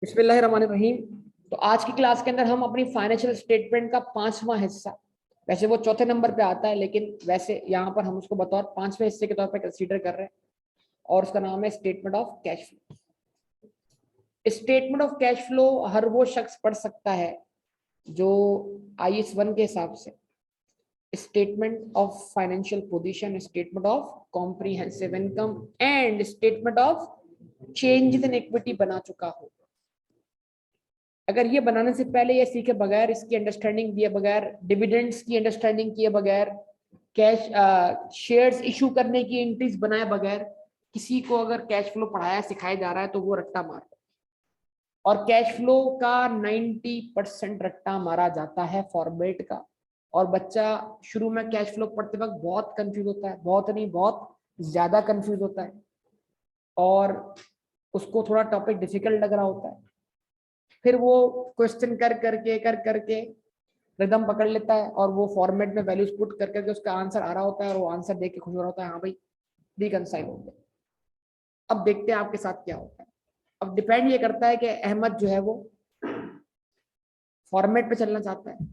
बिस्मिल्लाहिर्रहमानिर्रहीम। तो आज की क्लास के अंदर हम अपनी फाइनेंशियल स्टेटमेंट का 5वां हिस्सा, वैसे वो चौथे नंबर पे आता है लेकिन वैसे यहाँ पर हम उसको बतौर 5वें हिस्से के तौर पर कंसीडर कर रहे हैं और उसका नाम है statement of cash flow. Statement of cash flow हर वो शख्स पढ़ सकता है जो IAS 1 के हिसाब से statement of financial position, statement of comprehensive income and statement of change in equity बना चुका हो। अगर ये बनाने से पहले ये सीखे बगैर, इसकी अंडरस्टैंडिंग दिए बगैर, डिविडेंड्स की अंडरस्टैंडिंग किए बगैर, कैश शेयर्स इशू करने की एंट्रीज बनाए बगैर किसी को अगर कैश फ्लो पढ़ाया सिखाया जा रहा है तो वो रट्टा मार। और कैश फ्लो का 90% रट्टा मारा जाता है फॉर्मेट का। और बच्चा शुरू में कैश फ्लो पढ़ते वक्त बहुत कंफ्यूज होता है, बहुत नहीं बहुत ज्यादा कंफ्यूज होता है और उसको थोड़ा टॉपिक डिफिकल्ट लग रहा होता है। फिर वो क्वेश्चन कर करके रिदम पकड़ लेता है और वो फॉर्मेट में वैल्यूज पुट कर करके उसका आंसर आ रहा होता है और वो आंसर देख के खुश हो रहा होता है, हाँ भाई रिकंसाइल हो गया। अब देखते हैं आपके साथ क्या होता है। अब डिपेंड ये करता है कि अहमद जो है वो फॉर्मेट पे चलना चाहता है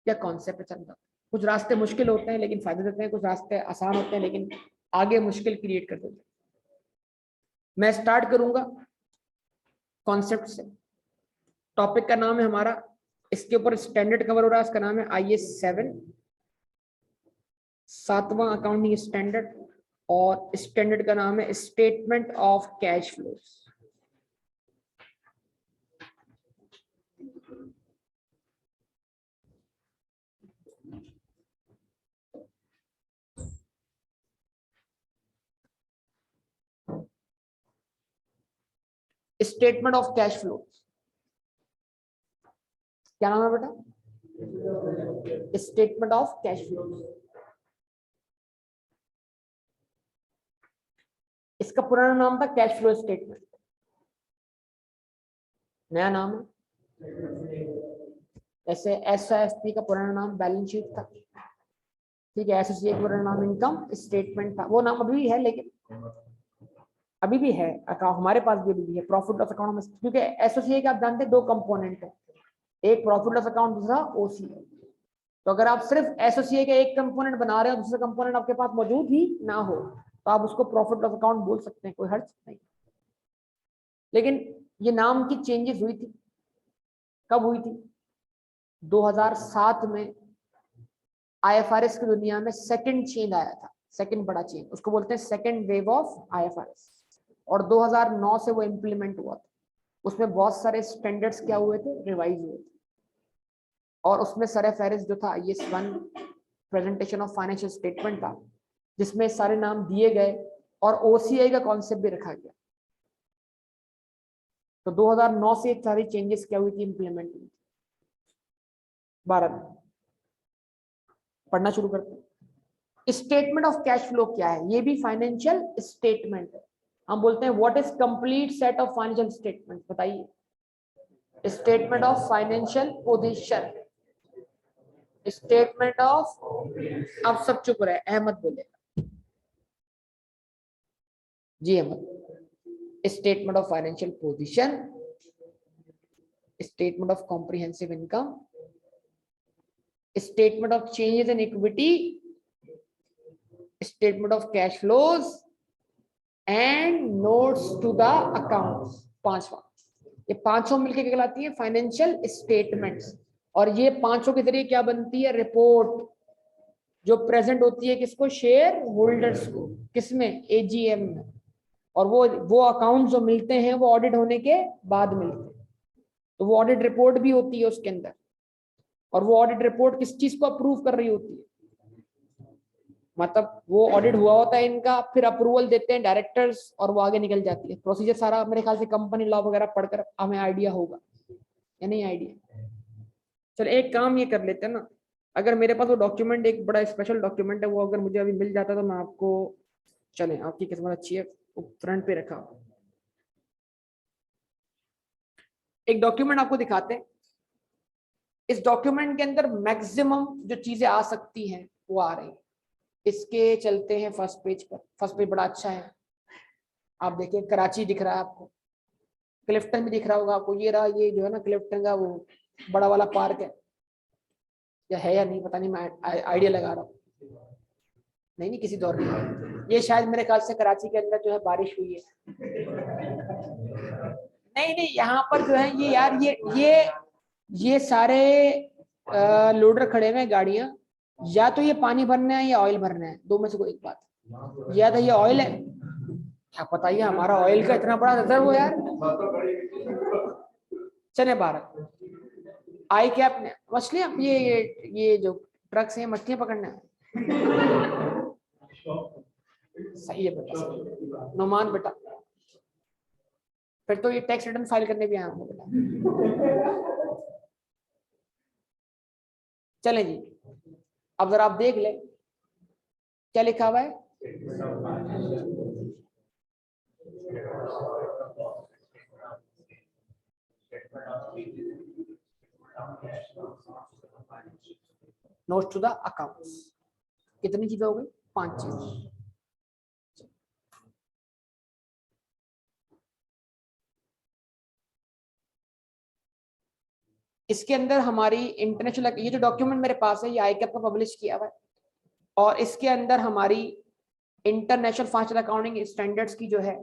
या कॉन्सेप्ट पे चलना चाहता है। कुछ रास्ते मुश्किल होते हैं लेकिन फायदे देते हैं, कुछ रास्ते आसान होते हैं लेकिन आगे मुश्किल क्रिएट कर देते हैं। मैं स्टार्ट करूंगा कॉन्सेप्ट से। टॉपिक का नाम है हमारा, इसके ऊपर स्टैंडर्ड कवर हो रहा है, इसका नाम है IAS 7, 7वां अकाउंटिंग स्टैंडर्ड। और स्टैंडर्ड का नाम है statement of cash flows. Statement of cash flows क्या नाम है बेटा? Statement of cash flows. इसका पुराना नाम था कैश फ्लो स्टेटमेंट, नया नाम है ऐसे SIFP का पुराना नाम बैलेंस शीट था, ठीक है। एसोसिएट का पुराना नाम इनकम स्टेटमेंट था, वो नाम अभी भी है लेकिन अभी भी है अकाउंट हमारे पास भी अभी भी है प्रॉफिट लॉस अकाउंट में, क्योंकि एसोसिएट आप जानते हैं दो कंपोनेंट है, एक प्रॉफिट लॉस अकाउंट, दूसरा OC। तो अगर आप सिर्फ एसोसिएट का एक कंपोनेंट बना रहे हो, दूसरा कंपोनेंट आपके पास मौजूद ही ना हो, तो आप उसको प्रॉफिट लॉस अकाउंट बोल सकते हैं, कोई हर्ज नहीं। लेकिन ये नाम की चेंजेस हुई थी, कब हुई थी? 2007 में IFRS की दुनिया में सेकंड चेंज आया था, सेकंड बड़ा चेंज, उसको बोलते हैं सेकंड वेव ऑफ IFRS। और 2009 से वो इम्प्लीमेंट हुआ था। उसमें बहुत सारे स्टैंडर्ड्स क्या हुए थे, रिवाइज हुए थे। और उसमें सर फहरिस्त जो था IAS 1 presentation of financial statement था, जिसमें सारे नाम दिए गए और OCI का कॉन्सेप्ट भी रखा गया। तो 2009 से सारी चेंजेस क्या हुई थी, इंप्लीमेंट हुई थी। 12 में पढ़ना शुरू करते हैं। स्टेटमेंट ऑफ कैश फ्लो क्या है? ये भी फाइनेंशियल स्टेटमेंट है। हम बोलते हैं what is complete set of financial statement, बताइए। Statement of financial position, statement of, अब सब चुप रहे, अहमद बोलेगा ji. Ahmed, statement of financial position, statement of comprehensive income, statement of changes in equity, statement of cash flows and notes to the accounts. पांचवा, ये पांचों मिलकर क्या कहलाती है, फाइनेंशियल स्टेटमेंट्स। और ये पांचों के जरिए क्या बनती है, रिपोर्ट, जो प्रेजेंट होती है किसको, शेयर होल्डर्स को, किसमें, AGM में। और वो अकाउंट जो मिलते हैं वो ऑडिट होने के बाद मिलते हैं, तो वो ऑडिट रिपोर्ट भी होती है उसके अंदर। और वो ऑडिट रिपोर्ट किस चीज को अप्रूव कर रही होती है, मतलब वो ऑडिट हुआ होता है इनका, फिर अप्रूवल देते हैं डायरेक्टर्स और वो आगे निकल जाती है। प्रोसीजर सारा मेरे ख्याल से कंपनी लॉ वगैरह पढ़कर हमें आइडिया होगा या नहीं आइडिया। चलो एक काम ये कर लेते हैं ना, अगर मेरे पास वो डॉक्यूमेंट, एक बड़ा स्पेशल डॉक्यूमेंट है, वो अगर मुझे अभी मिल जाता तो मैं आपको, चले आपकी किस्मत अच्छी है, फ्रंट पे रखा। एक डॉक्यूमेंट आपको दिखाते हैं। इस डॉक्यूमेंट के अंदर मैक्सिमम जो चीजें आ सकती हैं वो आ रही है। इसके चलते हैं फर्स्ट पेज पर। फर्स्ट पेज बड़ा अच्छा है, आप देखिए कराची दिख रहा है आपको, क्लिफ्टन भी दिख रहा होगा आपको, ये रहा, ये जो है ना क्लिफ्टन का वो बड़ा वाला पार्क है, या है या नहीं पता नहीं, मैं आइडिया लगा रहा हूँ। नहीं नहीं किसी दौर में, ये शायद मेरे ख्याल से कराची के अंदर जो है बारिश हुई है। नहीं नहीं यहाँ पर जो है ये यार ये सारे लोडर खड़े हुए हैं गाड़ियां, या तो ये पानी भरना है या ऑयल भरना है, दो में से कोई एक बात, या तो ये ऑयल है, क्या पता ये हमारा ऑयल का इतना बड़ा रिजर्व हो यार। चले 12 आई कैप ने मछलियां, ये जो ट्रक्स हैं मछलियां पकड़ना है। सही है बेटा, नुमान बेटा, फिर तो ये टैक्स रिटर्न फाइल करने भी आया हूँ बेटा। चले जी, अब जरा आप देख ले क्या लिखा हुआ है। नोट्स टू द अकाउंट्स, कितनी चीजें हो गई, 5 चीज। इसके अंदर हमारी इंटरनेशनल, ये जो डॉक्यूमेंट मेरे पास है ये आईकैप का पब्लिश किया हुआ है, और इसके अंदर हमारी इंटरनेशनल फाइनेंशियल अकाउंटिंग स्टैंडर्ड्स की जो है,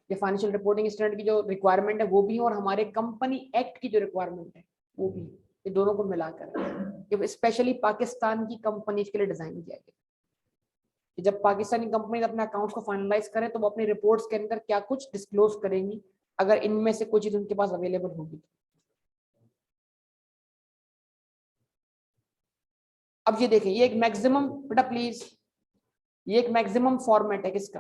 ये फाइनेंशियल रिपोर्टिंग स्टैंडर्ड की जो रिक्वायरमेंट है वो भी है, और हमारे कंपनी एक्ट की जो रिक्वायरमेंट है वो भी, ये दोनों को मिलाकर स्पेशली पाकिस्तान की कंपनी के लिए डिजाइन किया गया कि जब पाकिस्तानी कंपनी अपने अकाउंट्स को फाइनलाइज करें तो वो अपनी रिपोर्ट्स के अंदर क्या कुछ डिस्क्लोज करेंगी, अगर इनमें से कोई चीज उनके पास अवेलेबल होगी। अब ये देखें, ये एक मैक्सिमम, बेटा प्लीज, ये एक मैक्सिमम फॉर्मेट है किसका,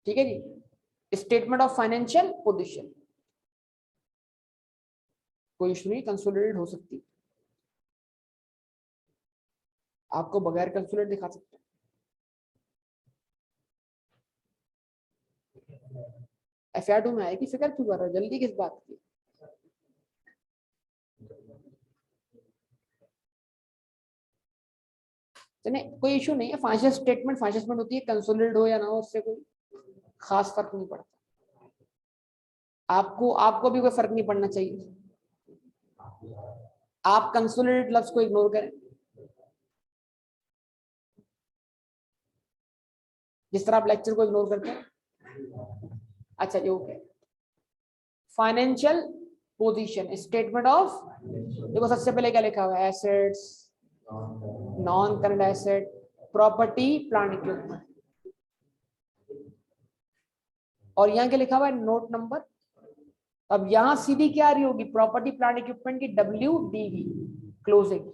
ठीक है जी, स्टेटमेंट ऑफ फाइनेंशियल पोजीशन, कोई इशू नहीं, कंसोलिडेटेड हो सकती है, आपको बगैर कंसोलिडेट दिखा सकते हैं। FR2 में आएगी, फिक्र क्यों कर रहे हो, जल्दी किस बात की। चलिए कोई इशू नहीं है, फाइनेंशियल स्टेटमेंट होती है, कंसोलिडेटेड हो या ना हो उससे कोई खास फर्क नहीं पड़ता, आपको भी कोई फर्क नहीं पड़ना चाहिए। आप कंसोलिडेटेड लफ्ज को इग्नोर करें, जिस तरह आप लेक्चर को इग्नोर करते हैं। अच्छा जी okay, financial position, statement of, देखो सबसे पहले क्या लिखा हुआ है, assets, non current asset, property plant equipment, और यहाँ क्या लिखा हुआ है, नोट नंबर। अब यहाँ सीधी क्या आ रही होगी, प्रॉपर्टी प्लांट इक्विपमेंट की WDV क्लोजिंग,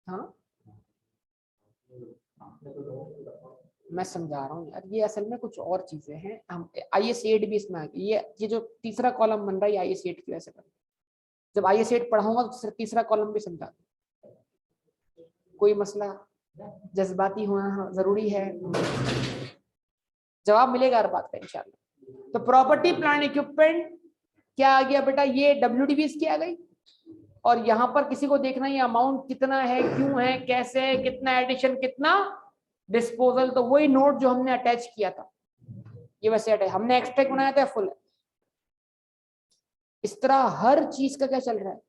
हाँ मैं समझा रहा हूँ यार, ये असल में कुछ और चीजें हैं, हम IS8 भी इसमें आ गई, ये जो तीसरा कॉलम बन रहा है IS8 की वजह से, जब IS8 पढ़ाऊंगा तो तीसरा कॉलम भी समझा, कोई मसला, जज्बाती होना जरूरी है, जवाब मिलेगा हर बात का इंशाल्लाह। तो प्रॉपर्टी प्लांट इक्विपमेंट क्या आ गया बेटा, ये WDV इसकी आ गई, और यहाँ पर किसी को देखना ये अमाउंट कितना है, क्यों है, कैसे है, कितना एडिशन, कितना डिस्पोजल, तो वही नोट जो हमने अटैच किया था, ये वैसे अटैच हमने एक्सट्रैक्ट बनाया था फुल। इस तरह हर चीज का क्या चल रहा है,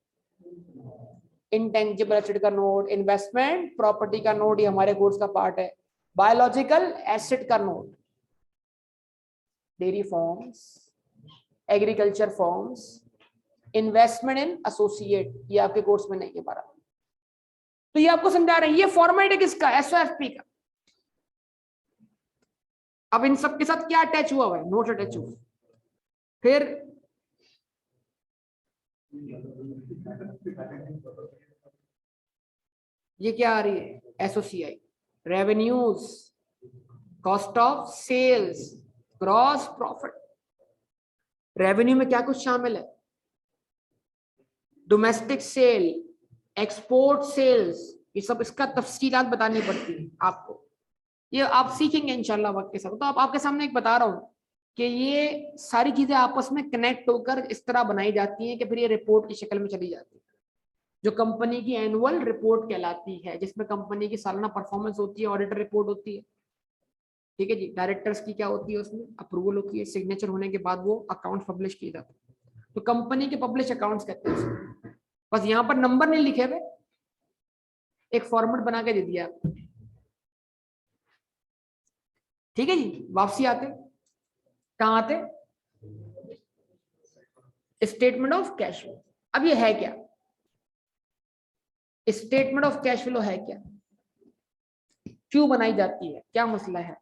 इंटेंजिबल एसेट का नोट, इन्वेस्टमेंट प्रॉपर्टी का नोट, ये हमारे कोर्स का पार्ट है, बायोलॉजिकल एसेट का note, dairy forms, agriculture forms, investment इन एसोसिएट, ये आपके कोर्स में नहीं है 12, तो ये आपको समझा रहे हैं, ये फॉर्मेट है किसका, SOFP का। अब इन सब के साथ क्या अटैच हुआ हुआ है, नोट अटैच हुआ, फिर ये क्या आ रही है, SOCI, revenues, cost of sales, gross profit, revenue में क्या कुछ शामिल है, डोमेस्टिक सेल, एक्सपोर्ट सेल्स, ये सब इसका तफसीलात बतानी पड़ती है आपको, ये आप सीखेंगे इंशाल्लाह वक्त के साथ। तो आपके सामने एक बता रहा हूँ कि ये सारी चीजें आपस में कनेक्ट होकर इस तरह बनाई जाती हैं कि फिर ये रिपोर्ट की शक्ल में चली जाती है, जो कंपनी की एनुअल रिपोर्ट कहलाती है, जिसमें कंपनी की सालाना परफॉर्मेंस होती है, ऑडिटर रिपोर्ट होती है, ठीक है जी। डायरेक्टर्स की क्या होती है, उसमें अप्रूवल होती है, सिग्नेचर होने के बाद वो अकाउंट पब्लिश किए जाते हैं, तो कंपनी के पब्लिश अकाउंट्स कहते हैं उसको। बस यहाँ पर नंबर नहीं लिखे हुए, एक फॉर्मेट बना के दे दिया, ठीक है जी। वापसी आते कहाँ आते, स्टेटमेंट ऑफ कैश फ्लो। अब ये है क्या, स्टेटमेंट ऑफ कैश फ्लो है क्या, क्यों बनाई जाती है, क्या मसला है।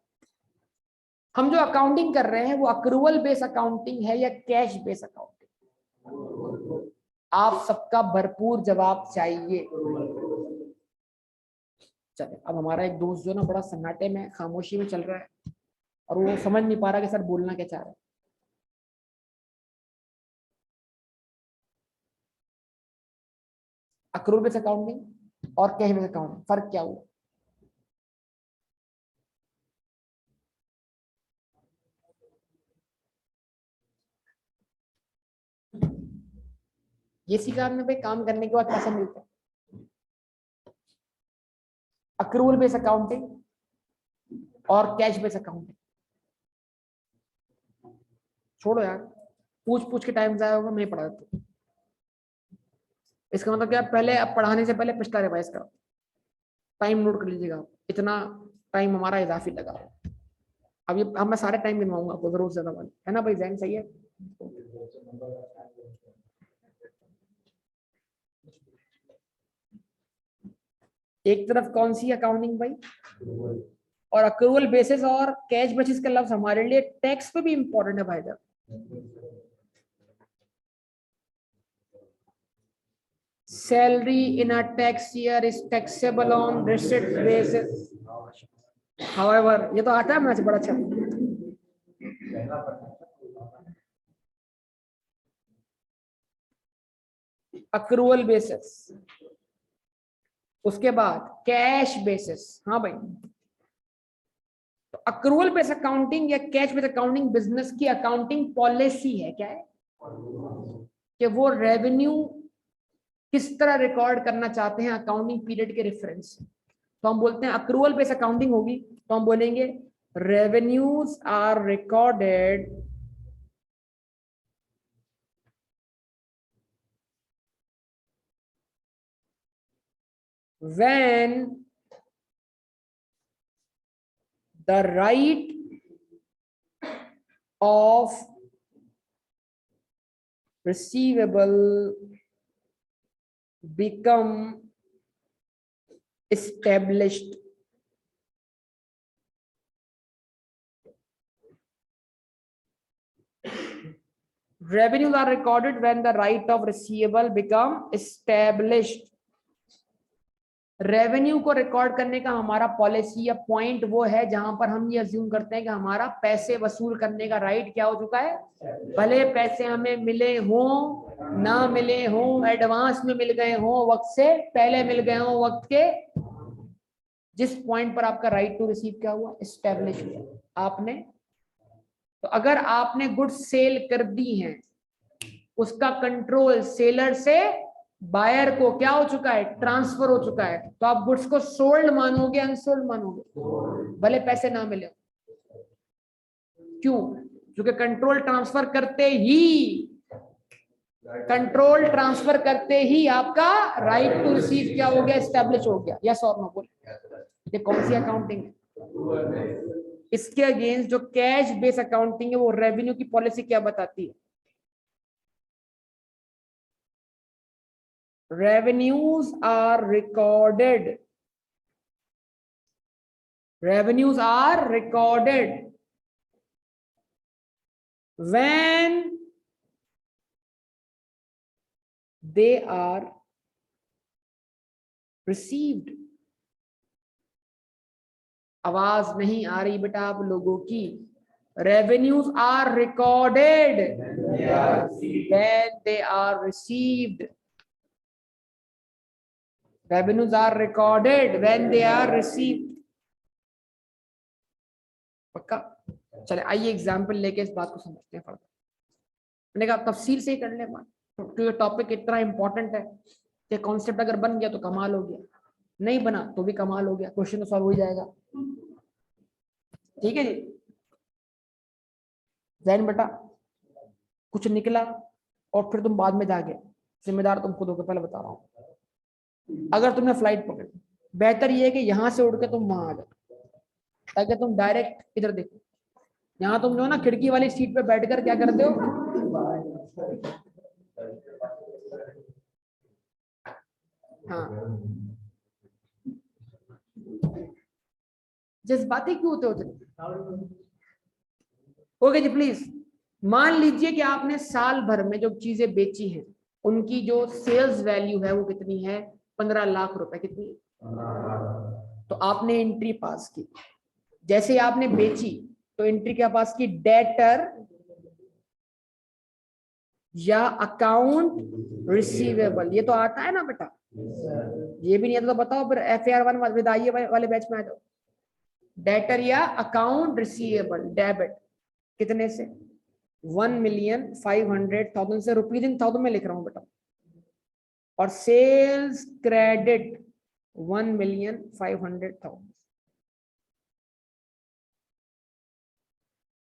हम जो अकाउंटिंग कर रहे हैं वो अक्रूवल बेस अकाउंटिंग है या कैश बेस अकाउंटिंग, आप सबका भरपूर जवाब चाहिए। चले, अब हमारा एक दोस्त जो ना बड़ा सन्नाटे में खामोशी में चल रहा है और वो समझ नहीं पा रहा कि सर बोलना क्या चाह रहे हैं। अक्रूवल बेस अकाउंटिंग और कैश बेस अकाउंटिंग फर्क क्या हुआ। ये सीखा हमने भाई, काम करने के बाद पैसा मिलता है। अक्रूवल बेस अकाउंटिंग और कैश बेस अकाउंटिंग, छोड़ो यार, पूछ पूछ के टाइम जाया होगा, मैं पढ़ा देता हूं। इसका मतलब क्या, पहले अब पढ़ाने से पहले पिछला रिवाइज करो, टाइम नोट कर लीजिएगा, इतना टाइम हमारा इजाफी लगा। अब ये अब मैं सारे टाइम गिनवाऊंगा आपको जरूर ज्यादा वाले, है ना भाई, जैन सही है। एक तरफ कौन सी अकाउंटिंग भाई, और अक्रूवल बेसिस और कैश बेसिस का लफ्ज हमारे लिए टैक्स पे भी इंपॉर्टेंट है भाई साहब। Salary in a tax year is taxable on receipt basis, however, ये तो आता है मुझे बड़ा अच्छा। अक्रूवल बेसिस, उसके बाद कैश बेसिस। हाँ भाई, तो अक्रूवल बेस अकाउंटिंग या कैश बेस अकाउंटिंग बिजनेस की अकाउंटिंग पॉलिसी है, क्या है कि वो रेवेन्यू किस तरह रिकॉर्ड करना चाहते हैं अकाउंटिंग पीरियड के रेफरेंस से। तो हम बोलते हैं अक्रूवल बेस अकाउंटिंग होगी तो हम बोलेंगे revenues are recorded when the right of receivable become established. Revenues are recorded when the right of receivable become established. Revenue को रिकॉर्ड करने का हमारा पॉलिसी या पॉइंट वो है जहां पर हम ये अज्यूम करते हैं कि हमारा पैसे वसूल करने का राइट क्या हो चुका है, भले पैसे हमें मिले हों ना मिले हों, एडवांस में मिल गए हों, वक्त से पहले मिल गए हों, वक्त के जिस पॉइंट पर आपका राइट टू रिसीव क्या हुआ, एस्टेब्लिश हुआ आपने। तो अगर आपने गुड्स सेल कर दी हैं, उसका कंट्रोल सेलर से बायर को क्या हो चुका है, ट्रांसफर हो चुका है, तो आप गुड्स को सोल्ड मानोगे अनसोल्ड मानोगे, भले पैसे ना मिले। क्यों, क्योंकि कंट्रोल ट्रांसफर करते ही आपका राइट टू रिसीव क्या हो गया, एस्टेब्लिश हो गया। यस और नो बोल, ये कौन सी अकाउंटिंग है। इसके अगेंस्ट जो कैश बेस अकाउंटिंग है वो रेवेन्यू की पॉलिसी क्या बताती है, revenues are recorded when they are received। आवाज नहीं आ रही बेटा आप लोगों की। revenues are recorded when they are received। revenues are recorded when they are received। पक्का। चले आइए एग्जाम्पल लेके इस बात को समझते हैं फर्दर। मैंने कहा तफसील से ही कर ले बात, क्योंकि टॉपिक इतना इंपॉर्टेंट है कि कॉन्सेप्ट अगर बन गया तो कमाल हो गया, नहीं बना तो भी कमाल हो गया, क्वेश्चन तो सॉल्व हो जाएगा। ठीक है जी। जैन बेटा कुछ निकला और फिर तुम बाद में जाके जिम्मेदार तुम खुद हो गए, पहले बता रहा हूँ। अगर तुमने फ्लाइट पकड़ी, बेहतर ये है कि यहां से उड़ के तुम वहां आ जाओ, ताकि तुम डायरेक्ट इधर देखो। यहाँ तुम जो ना खिड़की वाली सीट पे बैठकर क्या करते हो, हाँ जज्बाती क्यों होते होते। ओके जी प्लीज। मान लीजिए कि आपने साल भर में जो चीजें बेची हैं उनकी जो सेल्स वैल्यू है वो कितनी है, 15 लाख रुपए। कितनी? तो आपने एंट्री पास की। जैसे ही आपने बेची तो एंट्री क्या पास की, डेटर या अकाउंट रिसीवेबल। ये तो आता है ना बेटा, ये भी नहीं आता तो बताओ फिर FAR1 विदाई वाले बैच में आ जाओ। डेटर या अकाउंट रिसीवेबल, डेबिट कितने से, 1,500,000 से, रुपीज इन थाउजेंड में लिख रहा हूं बेटा। और सेल्स क्रेडिट 1,500,000।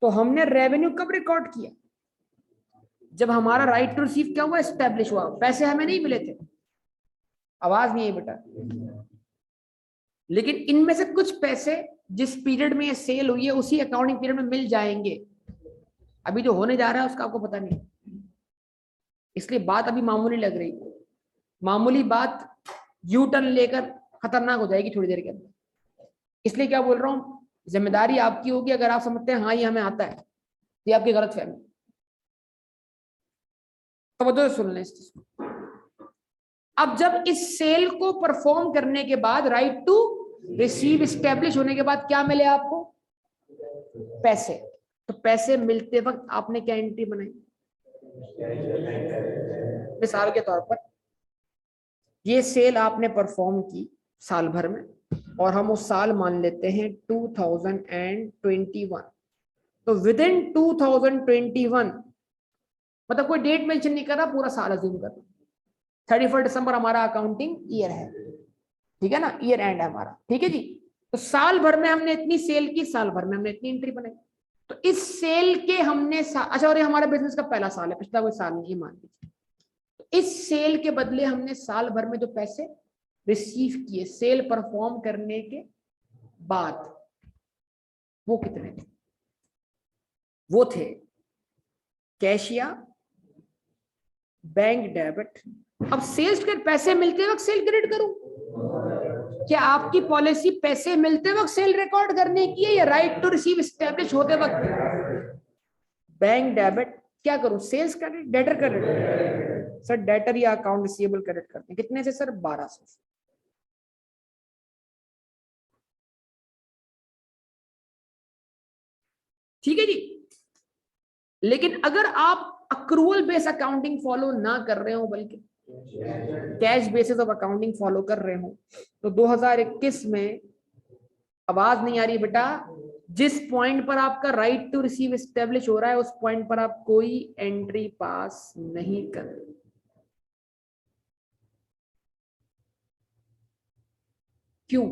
तो हमने रेवेन्यू कब रिकॉर्ड किया, जब हमारा राइट टू रिसीव क्या हुआ, एस्टेब्लिश हुआ। पैसे हमें नहीं मिले थे, आवाज नहीं है बेटा। लेकिन इनमें से कुछ पैसे जिस पीरियड में ये सेल हुई है उसी अकाउंटिंग पीरियड में मिल जाएंगे। अभी जो होने जा रहा है उसका आपको पता नहीं, इसलिए बात अभी मामूली लग रही है। मामूली बात यू टर्न लेकर खतरनाक हो जाएगी थोड़ी देर के अंदर। इसलिए क्या बोल रहा हूं, जिम्मेदारी आपकी होगी। अगर आप समझते हैं हाँ ये हमें आता है, ये आपकी गलत फहमी। तो सुन लें इस चीज को। अब जब इस सेल को परफॉर्म करने के बाद, राइट टू रिसीव इस्टेब्लिश होने के बाद क्या मिले आपको, पैसे। तो पैसे मिलते वक्त आपने क्या एंट्री बनाई, मिसाल के तौर पर ये सेल आपने परफॉर्म की साल भर में, और हम उस साल मान लेते हैं 2021। तो विद इन 2021, मतलब कोई डेट मेंशन नहीं कर रहा, पूरा साल अज्यूम कर रहा, 31 दिसंबर हमारा अकाउंटिंग ईयर है, ठीक है ना, ईयर एंड है हमारा, ठीक है जी। तो साल भर में हमने इतनी सेल की, साल भर में हमने इतनी एंट्री बनाई। तो इस सेल के हमने अच्छा, और ये हमारे बिजनेस का पहला साल है, पिछला कोई साल नहीं, मान लीजिए। तो इस सेल के बदले हमने साल भर में जो पैसे रिसीव किए सेल परफॉर्म करने के बाद, वो कितने थे, वो थे कैश या बैंक डेबिट। अब सेल्स के पैसे मिलते वक्त सेल क्रेडिट करूं, क्या आपकी पॉलिसी पैसे मिलते वक्त सेल रिकॉर्ड करने की है या राइट टू रिसीव एस्टैब्लिश होते वक्त? बैंक डेबिट क्या करूं, sales credit, debtor credit. Sir debtor या अकाउंट रिसीवेबल क्रेडिट करते हैं, कितने से सर, 1200 से। ठीक है जी। लेकिन अगर आप अक्रूवल बेस अकाउंटिंग फॉलो ना कर रहे हो, बल्कि cash basis of accounting follow कर रहे हो, तो 2021 में, आवाज नहीं आ रही बेटा, जिस पॉइंट पर आपका राइट टू रिसीव एस्टेब्लिश हो रहा है उस पॉइंट पर आप कोई एंट्री पास नहीं कर रहे। क्यों?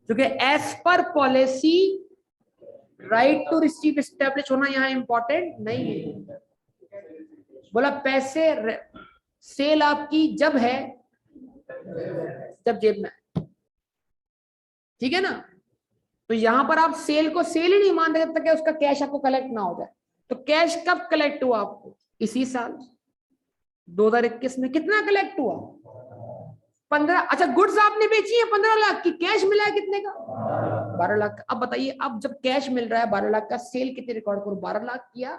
क्योंकि as per policy right to receive establish होना यहां इंपॉर्टेंट नहीं है। बोला पैसे सेल आपकी जब है जब जेब में, ठीक है ना। तो यहां पर आप सेल को सेल ही नहीं मान रहे जब तक उसका कैश आपको कलेक्ट ना हो जाए। तो कैश कब कलेक्ट हुआ आपको, इसी साल 2021 में। कितना कलेक्ट हुआ, 15। अच्छा, गुड्स आपने बेची है 15 लाख की, कैश मिला है कितने का, 12 लाख। अब बताइए, अब जब कैश मिल रहा है 12 लाख का, सेल कितने रिकॉर्ड करूं, 12 लाख किया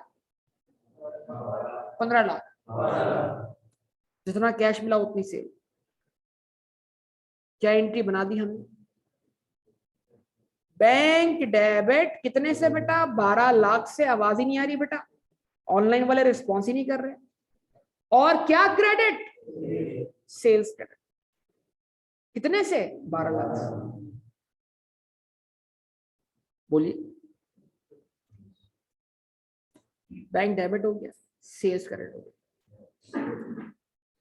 15 लाख, जितना कैश मिला उतनी सेल। क्या एंट्री बना दी हमने, बैंक डेबिट कितने से बेटा, 12 लाख से। आवाज ही नहीं आ रही बेटा, ऑनलाइन वाले रिस्पॉन्स ही नहीं कर रहे। और क्या क्रेडिट, सेल्स क्रेडिट कितने से, 12 लाख से। बोलिए, बैंक डेबिट हो गया, सेल्स क्रेडिट हो गया।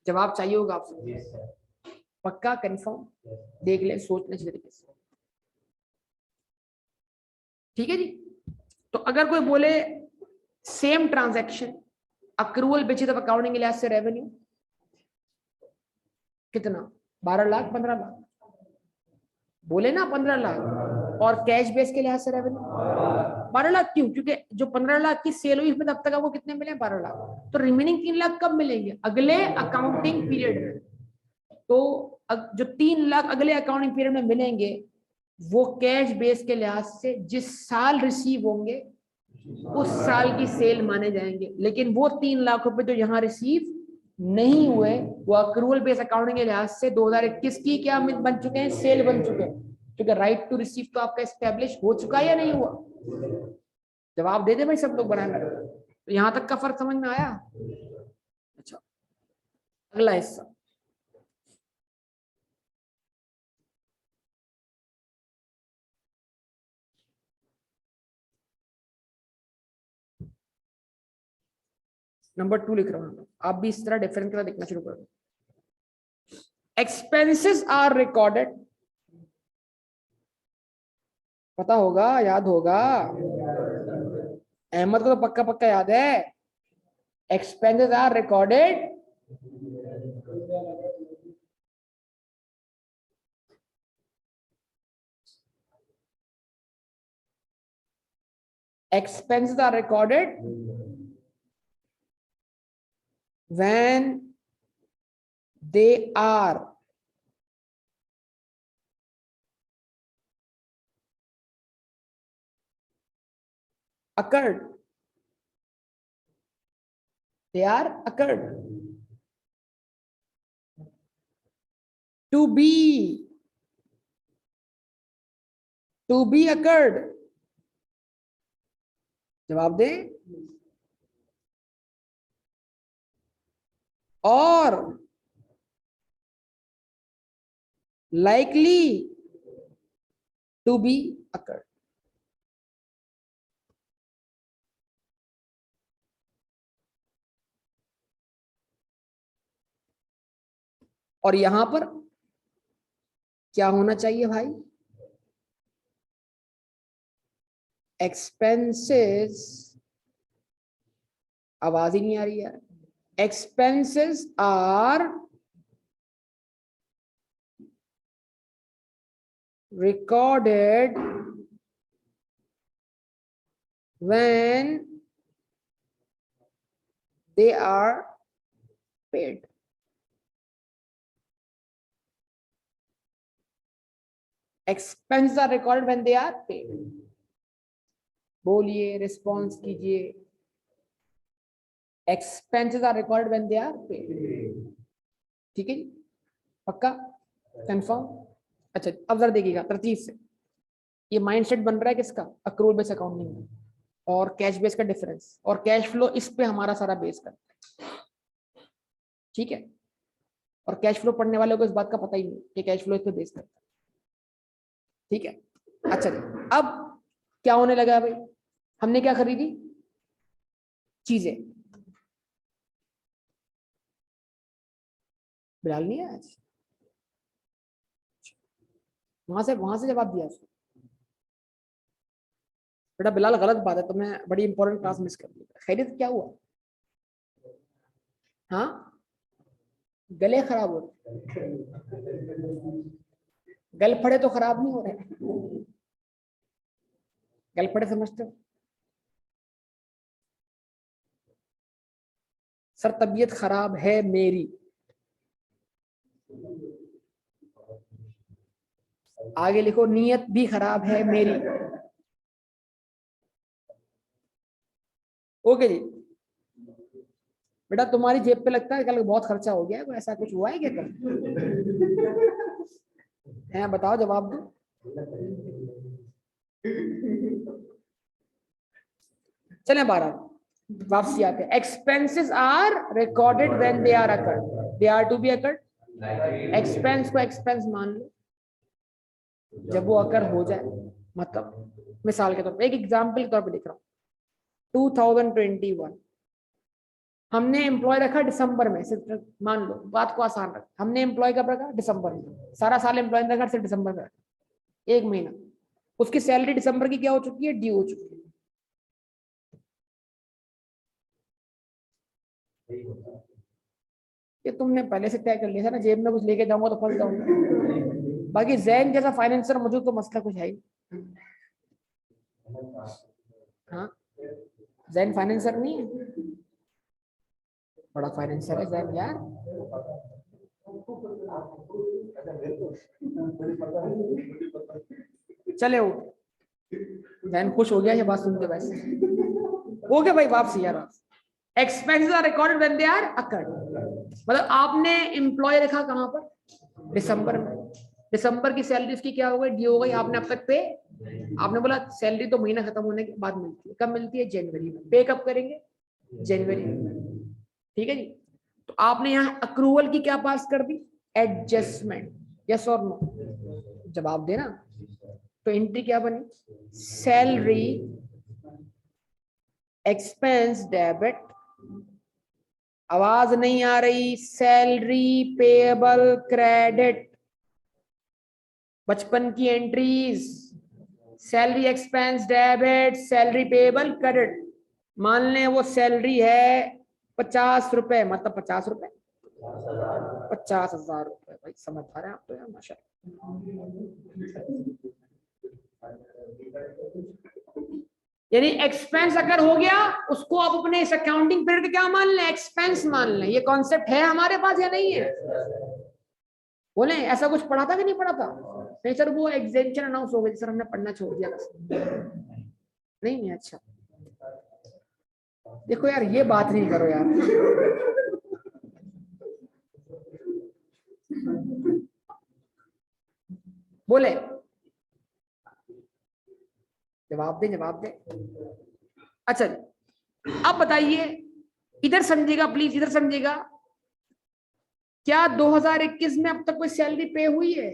जवाब चाहिए होगा आपसे, पक्का कंफर्म, देख ले, सोच ले इस तरीके से। ठीक है जी। तो अगर कोई बोले same transaction accrual basis of accounting के लिहाज से रेवेन्यू कितना, 12 लाख 15 लाख बोले ना, 15 लाख, और कैश बेस के लिहाज से रेवेन्यू 12 लाख। क्यों? क्योंकि जो 15 लाख की सेल हुई उसमें तब तक आपको कितने मिले, 12 लाख। तो रिमेनिंग 3 लाख कब मिलेंगे, अगले अकाउंटिंग पीरियड में। तो जो 3 लाख अगले अकाउंटिंग पीरियड में मिलेंगे वो कैश बेस के लिहाज से जिस साल रिसीव होंगे उस साल की सेल माने जाएंगे। लेकिन वो 3 लाख रुपए जो यहाँ रिसीव नहीं हुए वो अक्रूवल बेस अकाउंटिंग के लिहाज से 2021 की क्या बन चुके हैं, सेल बन चुके हैं। क्योंकि राइट टू रिसीव तो आपका एस्टेब्लिश हो चुका है या नहीं हुआ? जवाब दे दे भाई सब लोग बनाए। तो यहां तक का फर्क समझ में आया? अच्छा, अगला हिस्सा नंबर 2 लिख रहा हूं। आप भी इस तरह डिफरेंस का देखना शुरू कर दो। एक्सपेंसेस आर रिकॉर्डेड, पता होगा, याद होगा, अहमद को तो पक्का पक्का याद है। Expenses are recorded expenses are recorded when they are occurred, they are occurred to be occurred। जवाब दे। और likely to be occurred। और यहां पर क्या होना चाहिए भाई, एक्सपेंसेस, आवाज ही नहीं आ रही है, expenses are recorded when they are paid। Expenses are recorded when they are paid। बोलिए, रिस्पॉन्स कीजिए। Expenses are recorded when they are paid. ठीक है जी, पक्का, कंफर्म। अच्छा, अब जरा देखिएगा तरतीब से। ये माइंडसेट बन रहा है किसका, अक्रूवल बेस अकाउंटिंग में, और कैश बेस का डिफरेंस, और कैश फ्लो इस पे हमारा सारा बेस करता है। ठीक है, और कैश फ्लो पढ़ने वालों को इस बात का पता ही नहीं कि कैश फ्लो इस पे बेस करता है। ठीक है, अच्छा जी, अब क्या होने लगा है भाई, हमने क्या खरीदी, चीजें। बिलाल नहीं है आज, वहां से जवाब दिया उसने। बेटा बिलाल गलत बात है, तो मैं बड़ी इंपॉर्टेंट क्लास मिस कर दी। खैरियत क्या हुआ? हाँ, गले खराब हो रहे, गल पड़े तो खराब नहीं हो रहे, गल पड़े समझते हो? सर तबीयत खराब है मेरी, आगे लिखो नीयत भी खराब है मेरी। ओके जी, बेटा तुम्हारी जेब पे लगता है कल बहुत खर्चा हो गया है, ऐसा कुछ हुआ है क्या कल? है, बताओ, जवाब दो। चले 12 वापसी आते हैं। Expenses are recorded when they are accrued, they are to be accrued. Expense को एक्सपेंस मान लो जब वो अकर हो जाए। मतलब मिसाल के तौर पर, एक एग्जांपल के तौर पे लिख रहा हूँ, 2021 हमने एम्प्लॉय रखा दिसंबर में, सिर्फ मान लो, बात को आसान रखा, हमने एम्प्लॉय कब रखा, दिसंबर में। सारा साल एम्प्लॉय रखा, सिर्फ दिसंबर में रखा, 1 महीना। उसकी सैलरी दिसंबर की क्या हो चुकी है, ड्यू हो चुकी है। ये तुमने पहले से तय कर लिया था ना, जेब में कुछ लेके जाऊंगा तो फंस जाऊंगा। बाकी जैन जैसा फाइनेंसर मौजूद तो मसला कुछ है ही। हाँ, जैन फाइनेंसर नहीं है, बड़ा फाइनेंसर है जैन यार। चले वो जैन खुश हो गया ये बात सुन के, वैसे हो गया भाई वापसी यार। Expenses are recorded when they are accrued. मतलब आपने एम्प्लॉय रखा कहां पर, दिसंबर में। दिसंबर की सैलरी उसकी क्या हो गई, ड्यू हो गई, आपने अब तक पे, आपने बोला सैलरी तो महीना खत्म होने के बाद मिलती है, कब मिलती है, जनवरी में। पे कब करेंगे, जनवरी में। ठीक है जी। तो आपने यहाँ अक्रूवल की क्या पास कर दी, एडजस्टमेंट, यस और नो, जवाब देना। तो एंट्री क्या बनी, सैलरी एक्सपेंस डेबिट, आवाज नहीं आ रही, सैलरी पेएबल क्रेडिट। बचपन की entries, salary expense debit, salary payable credit. मान लें वो सैलरी है 50 रुपए, मतलब 50 रुपए, 50,000 रुपए। भाई समझ आ रहे हैं आप तो यार, माशा। यानी एक्सपेंस अगर हो गया, उसको आप अपने इस अकाउंटिंग पीरियड क्या मान लें, एक्सपेंस मान लें। ये कॉन्सेप्ट है हमारे पास या नहीं है, बोले ऐसा कुछ पढ़ा था कि नहीं पढ़ा था। नहीं सर वो एग्जेम्पशन अनाउंस हो गई सर, हमने पढ़ना छोड़ दिया नहीं है। अच्छा देखो यार, ये बात नहीं करो यार। बोले जवाब दे, जवाब दे। अच्छा अब बताइए, इधर समझिएगा प्लीज, इधर समझिएगा। क्या 2021 में अब तक कोई सैलरी पे हुई है,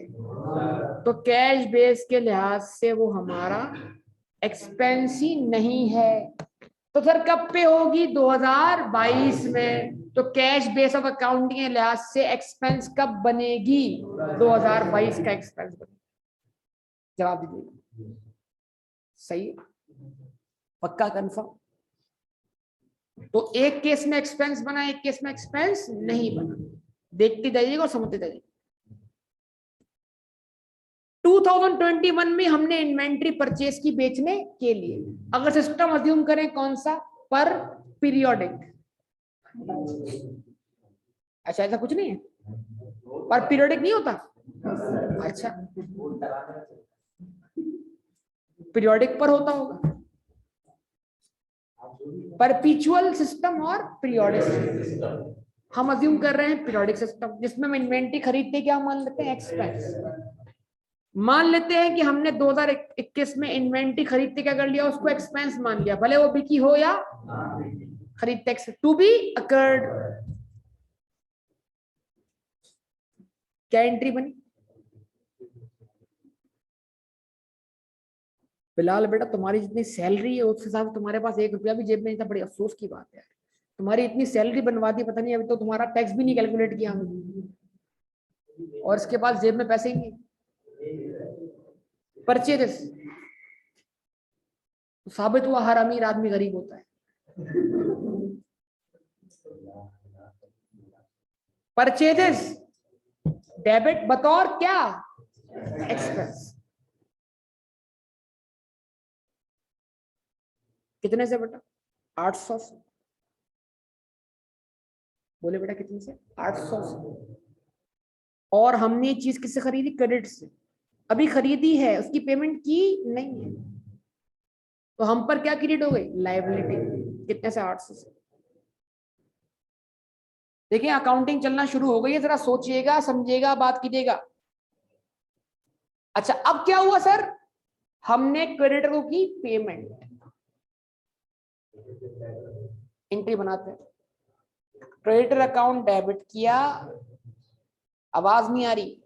तो कैश बेस के लिहाज से वो हमारा एक्सपेंस ही नहीं है। तो सर कब पे होगी, 2022 में। तो कैश बेस ऑफ अकाउंटिंग के लिहाज से एक्सपेंस कब बनेगी, 2022 का एक्सपेंस बनेगी। जवाब दीजिए, सही पक्का कंफर्म। तो एक केस में एक्सपेंस बना, एक केस में एक्सपेंस नहीं बना। देखते जाइएगा और समझते जाइएगा। 2021 में हमने इन्वेंट्री परचेज की बेचने के लिए, अगर सिस्टम अज्यूम करें कौन सा, पर पीरियोडिक। अच्छा ऐसा कुछ नहीं है, पर पीरियोडिक नहीं होता। अच्छा पीरियोडिक पर होता होगा, परपीचुअल सिस्टम और पीरियोडिक सिस्टम। हम अज्यूम कर रहे हैं पीरियोडिक सिस्टम, जिसमें हम इन्वेंट्री खरीदते क्या मान लेते हैं, एक्सपेंस। मान लेते हैं कि हमने 2021 में इन्वेंट्री खरीदते क्या कर लिया, उसको एक्सपेंस मान लिया, भले वो बिकी हो या खरीदते। टू बी अकर्ड, क्या एंट्री बनी, बिलाल बेटा तुम्हारी जितनी सैलरी है उस हिसाब से तुम्हारे पास 1 रुपया भी जेब में नहीं था। बड़ी अफसोस की बात है, तुम्हारी इतनी सैलरी बनवा दी, पता नहीं अभी तो तुम्हारा टैक्स भी नहीं कैलकुलेट किया हमने, और इसके पास जेब में पैसे ही नहीं। परचेज तो साबित हुआ हर अमीर आदमी गरीब होता है। परचेजेस डेबिट बतौर क्या, एक्सपेंस। कितने से बेटा, 800 से। बोले बेटा कितने से, 800 से। और हमने ये चीज किससे खरीदी, क्रेडिट से। अभी खरीदी है, उसकी पेमेंट की नहीं है, तो हम पर क्या क्रेडिट हो गई, लायबिलिटी। कितने से, 800 से। देखिए अकाउंटिंग चलना शुरू हो गई है, जरा सोचिएगा, समझिएगा, बात कीजिएगा। अच्छा अब क्या हुआ सर, हमने क्रेडिटरों की पेमेंट, एंट्री बनाते हैं। क्रेडिटर अकाउंट डेबिट किया, आवाज नहीं आ रही,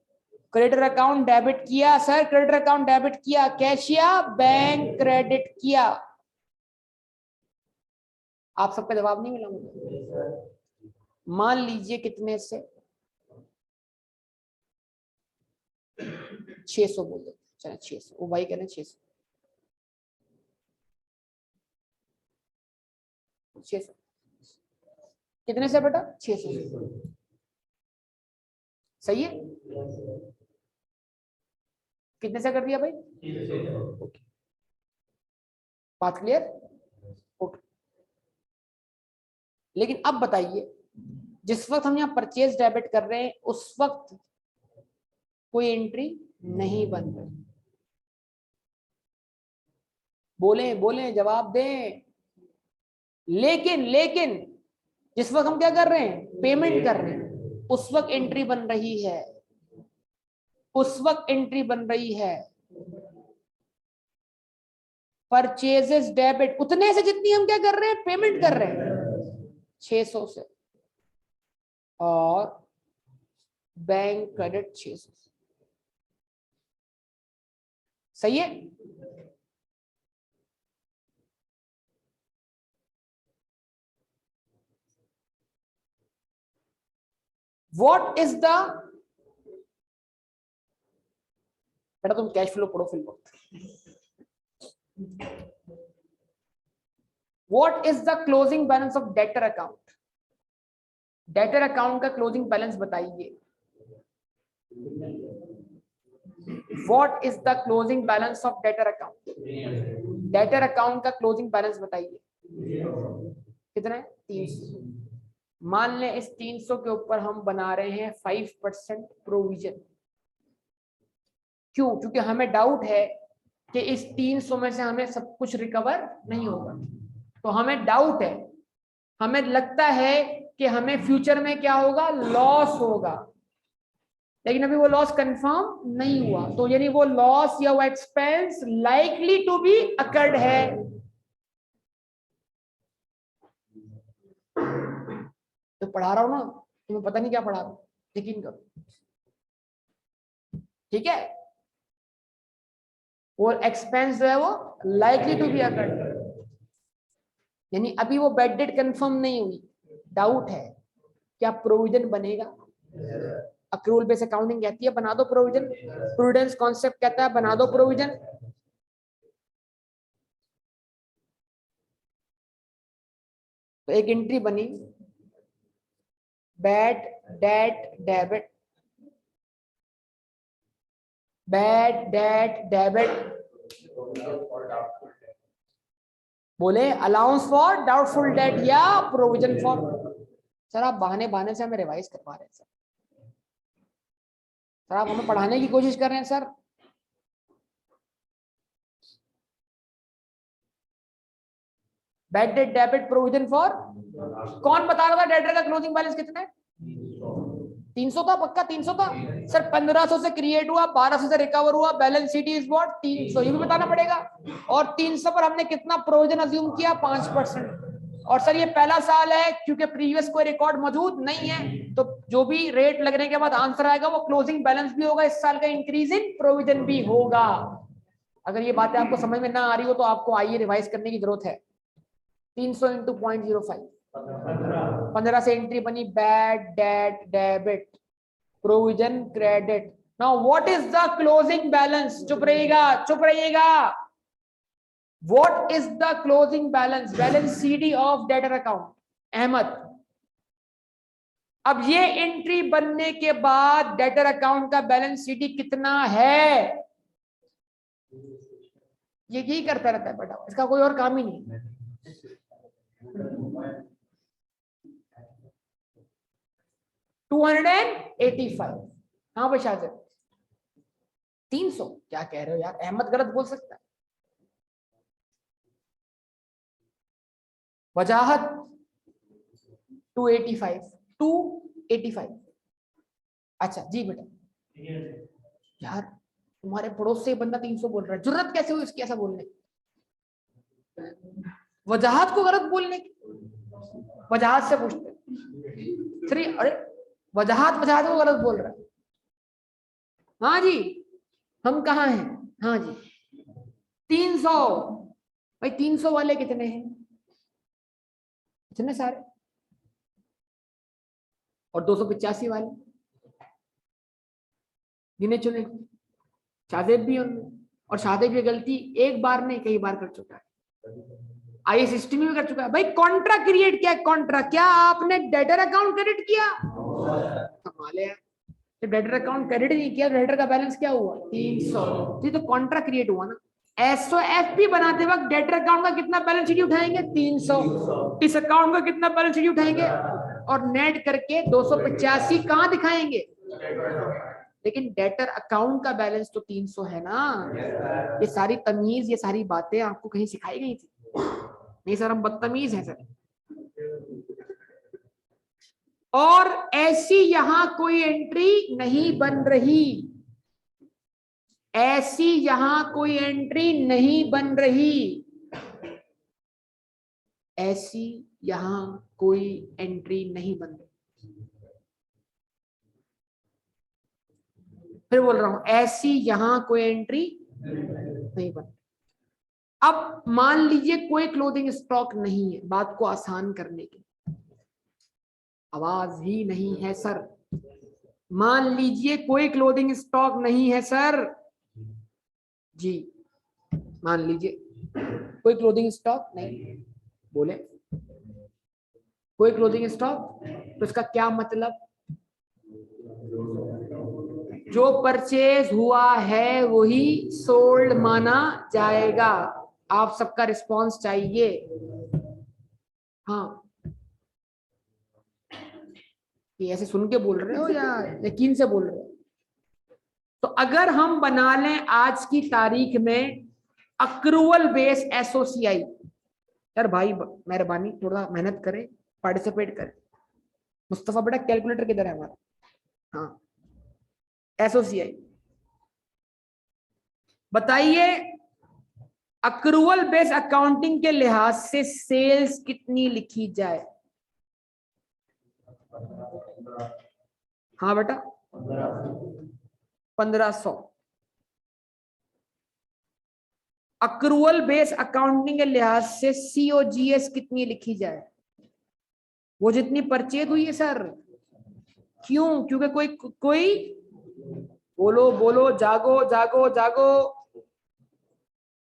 क्रेडिटर अकाउंट डेबिट किया सर, क्रेडिटर अकाउंट डेबिट किया, कैशिया बैंक क्रेडिट किया। आप सबका जवाब नहीं मिला मुझे। मान लीजिए कितने से, 600 बोल दो, चलो 600, वो भाई कह रहे हैं 600। 600 कितने से बेटा 600 से। सही है, कितने से कर दिया भाई? ओके, बात क्लियर? ओके, लेकिन अब बताइए जिस वक्त हम यहाँ परचेज डेबिट कर रहे हैं उस वक्त कोई एंट्री नहीं बन रही। बोले बोले जवाब दें। लेकिन लेकिन जिस वक्त हम क्या कर रहे हैं, पेमेंट कर रहे हैं, उस वक्त एंट्री बन रही है, उस वक्त एंट्री बन रही है। परचेजेस डेबिट उतने से जितनी हम क्या कर रहे हैं, पेमेंट कर रहे हैं, 600 से, और बैंक क्रेडिट 600 से। सही है? व्हाट इज द, बेटा तुम कैश फ्लो पढ़ो फिर वक्त। What is the closing balance of debtor account? Debtor account का क्लोजिंग बैलेंस बताइए। What is the closing balance of debtor account? Debtor account का क्लोजिंग बैलेंस बताइए। कितना है? 300। मान लें इस 300 के ऊपर हम बना रहे हैं 5% प्रोविजन। क्यों? क्योंकि हमें डाउट है कि इस 300 में से हमें सब कुछ रिकवर नहीं होगा। तो हमें डाउट है, हमें लगता है कि हमें फ्यूचर में क्या होगा, लॉस होगा, लेकिन अभी वो लॉस कंफर्म नहीं हुआ। तो यानी वो लॉस या वो expense likely to be accrued है। तो पढ़ा रहा हूं ना, तुम्हें पता नहीं क्या पढ़ा रहा हूं, यकीन करो। ठीक है, वो एक्सपेंस जो है वो लाइकली टू बी अकर्ड, यानी अभी वो बेड डेट कंफर्म नहीं हुई, डाउट है, क्या प्रोविजन बनेगा? अक्रूवल बेस अकाउंटिंग कहती है बना दो प्रोविजन, प्रूडेंस कॉन्सेप्ट कहता है बना दो प्रोविजन। तो एक एंट्री बनी, bad debt debit, bad debt debit, बोले अलाउंस फॉर डाउटफुल डेट या प्रोविजन फॉर। सर आप बहाने बहाने से हमें रिवाइज करवा रहे हैं सर आप हमें पढ़ाने की कोशिश कर रहे हैं sir. Bad debt debit provision for, कौन बता रहा था डेटर का क्लोजिंग बैलेंस कितना है? 300 था, पक्का 300 था सर। 1500 से क्रिएट हुआ, 1200 से रिकवर हुआ, बैलेंस शीट इज व्हाट 300, ये भी बताना पड़ेगा। और 300 पर हमने कितना प्रोविजन अज्यूम किया? 5%। और सर ये पहला साल है क्योंकि प्रीवियस कोई रिकॉर्ड मौजूद नहीं है, तो जो भी रेट लगने के बाद आंसर आएगा वो क्लोजिंग बैलेंस भी होगा, इस साल का इंक्रीज इन प्रोविजन भी होगा। अगर ये बातें आपको समझ में ना आ रही हो तो आपको आइए रिवाइज करने की जरूरत है। 300 इंटू 0.05, 15 से एंट्री बनी, bad debt debit provision credit. Now what is the closing balance? चुप रहिएगा, चुप रहिएगा। What is the closing balance? Balance CD of debtor account. Ahmed, अब ये एंट्री बनने के बाद डेटर अकाउंट का बैलेंस सीडी कितना है? ये यही करता रहता है बेटा, इसका कोई और काम ही नहीं। 285। हाँ भाई शाहजहां, 300 क्या कह रहे हो यार? अहमद गलत बोल सकता है। वजाहत 285, 285। अच्छा जी बेटा। यार तुम्हारे पड़ोस से बंदा 300 बोल रहा है, जरूरत कैसे हुई उसकी ऐसा बोलने? वजाहत को गलत बोलने की, वजाहत से पूछते। सर अरे वजाहत वजाहत को गलत बोल रहा है। हाँ जी, हम कहाँ हैं? हाँ जी 300। भाई 300 वाले कितने हैं? इतने सारे। और 285 वाले गिने चुने, शाहजेब भी उनमें। और शाहजेब ये गलती एक बार नहीं कई बार कर चुका है। आई सिस्टम में कर चुका है भाई। कॉन्ट्रा क्रिएट क्या है? कॉन्ट्रा, क्या आपने डेटर अकाउंट क्रेडिट किया? कमाल है यार। तो डेटर अकाउंट क्रेडिट नहीं किया, डेटर का बैलेंस क्या हुआ? 300। ये तो कॉन्ट्रा क्रिएट हुआ ना। एसओएफपी बनाते वक्त डेटर अकाउंट का कितना बैलेंस शीट उठाएंगे? 300। इस अकाउंट का कितना बैलेंस शीट उठाएंगे? और नेट करके 285 कहां दिखाएंगे? लेकिन डेटर अकाउंट का बैलेंस तो 300 है ना। ये सारी तमीज, ये सारी बातें आपको कहीं सिखाई गई थी? नहीं सर, हम बदतमीज हैं सर। और ऐसी यहां कोई एंट्री नहीं बन रही, ऐसी यहां कोई एंट्री नहीं बन रही, ऐसी यहां कोई एंट्री नहीं बन रही। फिर बोल रहा हूं, ऐसी यहां कोई एंट्री नहीं बन। अब मान लीजिए कोई क्लोथिंग स्टॉक नहीं है, बात को आसान करने के, आवाज ही नहीं है सर। मान लीजिए कोई क्लोथिंग स्टॉक नहीं है सर जी, मान लीजिए कोई क्लोथिंग स्टॉक नहीं, बोले कोई क्लोथिंग स्टॉक, तो इसका क्या मतलब? जो परचेज हुआ है वही सोल्ड माना जाएगा। आप सबका रिस्पांस चाहिए। हाँ, ये ऐसे सुन के बोल रहे हो या यकीन से बोल रहे हो? तो अगर हम बना लें आज की तारीख में अक्रूवल बेस एसोसीआई, यार भाई मेहरबानी थोड़ा मेहनत करें, पार्टिसिपेट करें। मुस्तफा बेटा कैलकुलेटर किधर है हमारा? हाँ, एसोसीआई बताइए, अक्रूवल बेस अकाउंटिंग के लिहाज से सेल्स कितनी लिखी जाए? हाँ बेटा, 1500। अक्रूवल बेस अकाउंटिंग के लिहाज से सीओजीएस कितनी लिखी जाए? वो जितनी परचेज हुई है सर। क्यों? क्योंकि कोई कोई बोलो बोलो, जागो जागो जागो।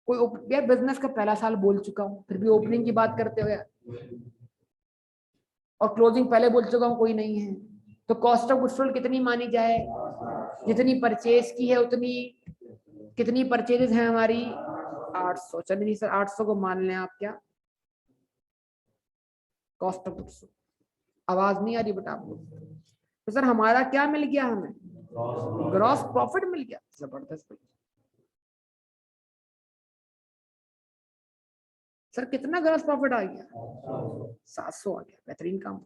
कोई यार बिजनेस का पहला साल बोल चुका हूं, फिर भी ओपनिंग की बात करते हो यार। और क्लोजिंग पहले बोल चुका हूं, कोई नहीं है। तो कॉस्ट ऑफ गुड्स सोल्ड कितनी मानी जाए? जितनी परचेज की है उतनी। कितनी परचेजेस हैं हमारी? 800। चलिए सर 800 को मान लें आप। क्या कॉस्ट ऑफ गुड्स? आवाज नहीं आ रही बेटा आपको? तो सर हमारा क्या मिल गया? हमें ग्रॉस प्रॉफिट मिल गया। जबरदस्त। सर कितना ग्रॉस प्रॉफिट आ गया? 700 आ गया। बेहतरीन काम।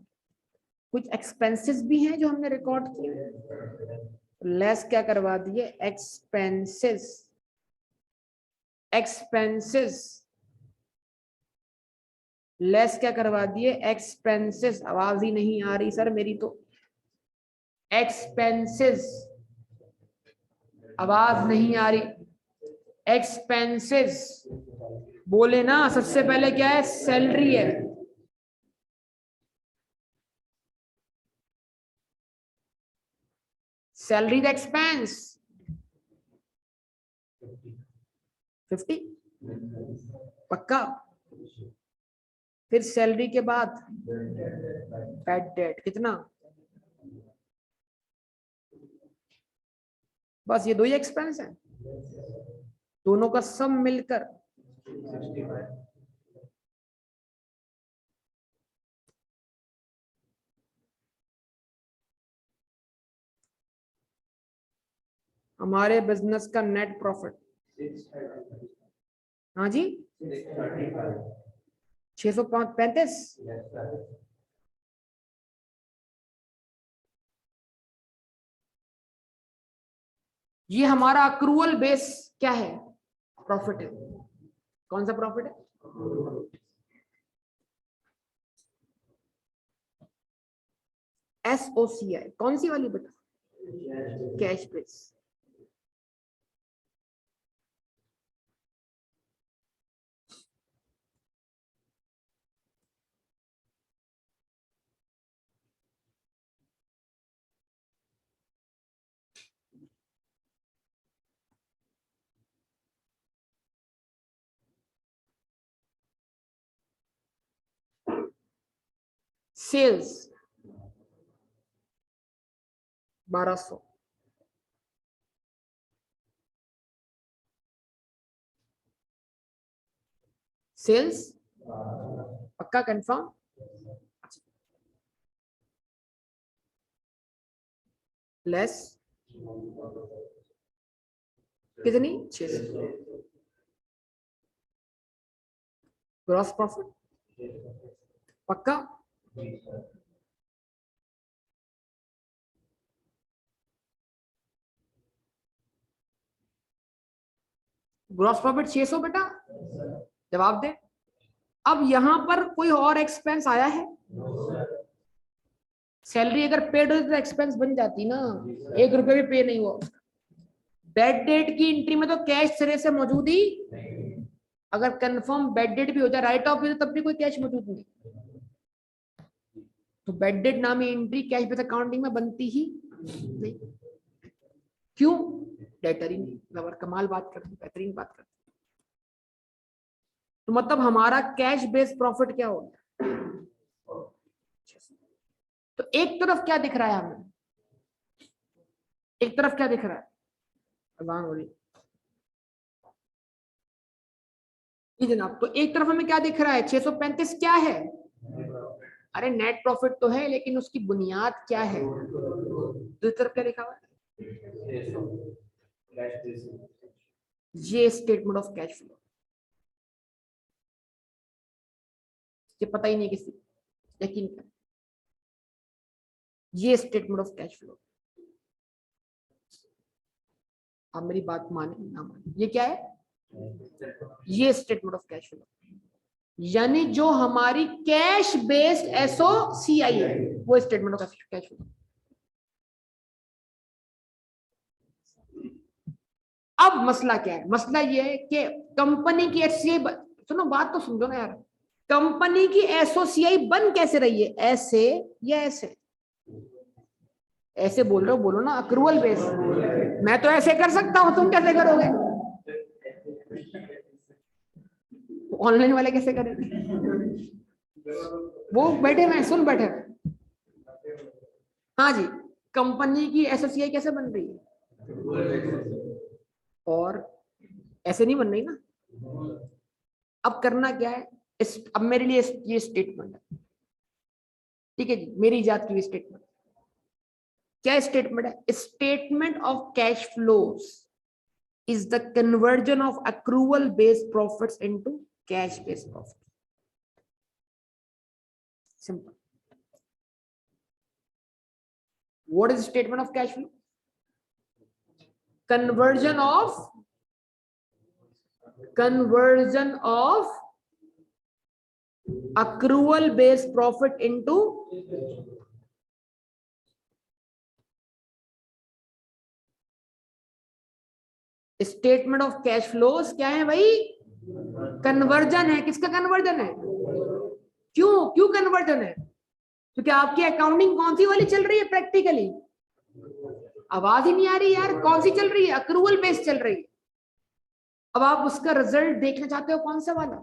कुछ एक्सपेंसेस भी हैं जो हमने रिकॉर्ड किए, लेस क्या करवा दिए? एक्सपेंसेस। एक्सपेंसेस लेस क्या करवा दिए? एक्सपेंसेस। आवाज ही नहीं आ रही सर मेरी तो। एक्सपेंसेस, आवाज नहीं आ रही। एक्सपेंसेस बोले ना, सबसे पहले क्या है? सैलरी है। सैलरी द एक्सपेंस 50 पक्का। फिर सैलरी के बाद बैड डेट कितना? बस ये दो ही एक्सपेंस है, दोनों का सम मिलकर। हमारे बिजनेस का नेट प्रॉफिट। हाँ जी, 635। ये हमारा अक्रूवल बेस क्या है? प्रॉफिट है। कौन सा प्रॉफिट है? एसओसीआई। कौन सी वाली बेटा? Cash base. सेल्स 1200, सेल्स पक्का कंफर्म, लेस कितनी 600, ग्रॉस प्रॉफिट पक्का, ग्रॉस प्रॉफिट 600 बेटा, जवाब दे। अब यहां पर कोई और एक्सपेंस आया है? सैलरी अगर पेड हो तो एक्सपेंस बन जाती ना, 1 रुपए भी पे नहीं हुआ। बेड डेट की एंट्री में तो कैश सिरे से मौजूद ही, अगर कंफर्म बेड डेट भी हो जाए, राइट ऑफ भी हो, तब भी कोई कैश मौजूद नहीं। तो बेड डेट नामी एंट्री कैश बेस अकाउंटिंग में बनती ही नहीं। क्यों? डेटर ही नहीं। कमाल बात करते, बेहतरीन बात करते। तो मतलब हमारा कैश बेस प्रॉफिट क्या होगा? तो एक तरफ क्या दिख रहा है हमें? एक तरफ क्या दिख रहा है? अजान हो रही जी जनाब। तो एक तरफ हमें क्या दिख रहा है? 635 क्या है? अरे नेट प्रॉफिट तो है, लेकिन उसकी बुनियाद क्या है? दूसरी तरफ क्या लिखा हुआ है? ये स्टेटमेंट ऑफ कैश फ्लो। ये पता ही नहीं किसी, यकीन कर, ये स्टेटमेंट ऑफ कैश फ्लो। आप मेरी बात माने ना माने, ये क्या है? ये स्टेटमेंट ऑफ कैश फ्लो, यानी जो हमारी कैश बेस्ड एसओसीआई है, वो स्टेटमेंट ऑफ कैश फ्लो। अब मसला क्या है? मसला ये है कि कंपनी की एचसीआई, सुनो बात तो समझो ना यार, कंपनी की एसओसीआई बन कैसे रही है? ऐसे या ऐसे? ऐसे बोल रहे हो, बोलो ना, अक्रूवल बेस। मैं तो ऐसे कर सकता हूं, तुम कैसे करोगे? ऑनलाइन वाले कैसे करेंगे? वो बैठे हैं, सुन बैठे। हाँ जी, कंपनी की एसओसीआई कैसे बन रही है? और ऐसे नहीं बन रही ना। अब करना क्या है? अब मेरे लिए ये स्टेटमेंट है, ठीक है जी, मेरी इजाद की स्टेटमेंट। क्या स्टेटमेंट है? Statement of cash flows is the conversion of accrual based profits into cash based profit. Simple. What is statement of cash flow? conversion of accrual based profit into statement of cash flows. क्या है भाई? Conversion है। किसका conversion है? क्यों conversion है? क्योंकि आपकी अकाउंटिंग कौन सी वाली चल रही है प्रैक्टिकली? आवाज ही नहीं आ रही यार, कौन सी चल रही है? अक्रूवल बेस्ड चल रही है। अब आप उसका रिजल्ट देखना चाहते हो, कौन सा वाला?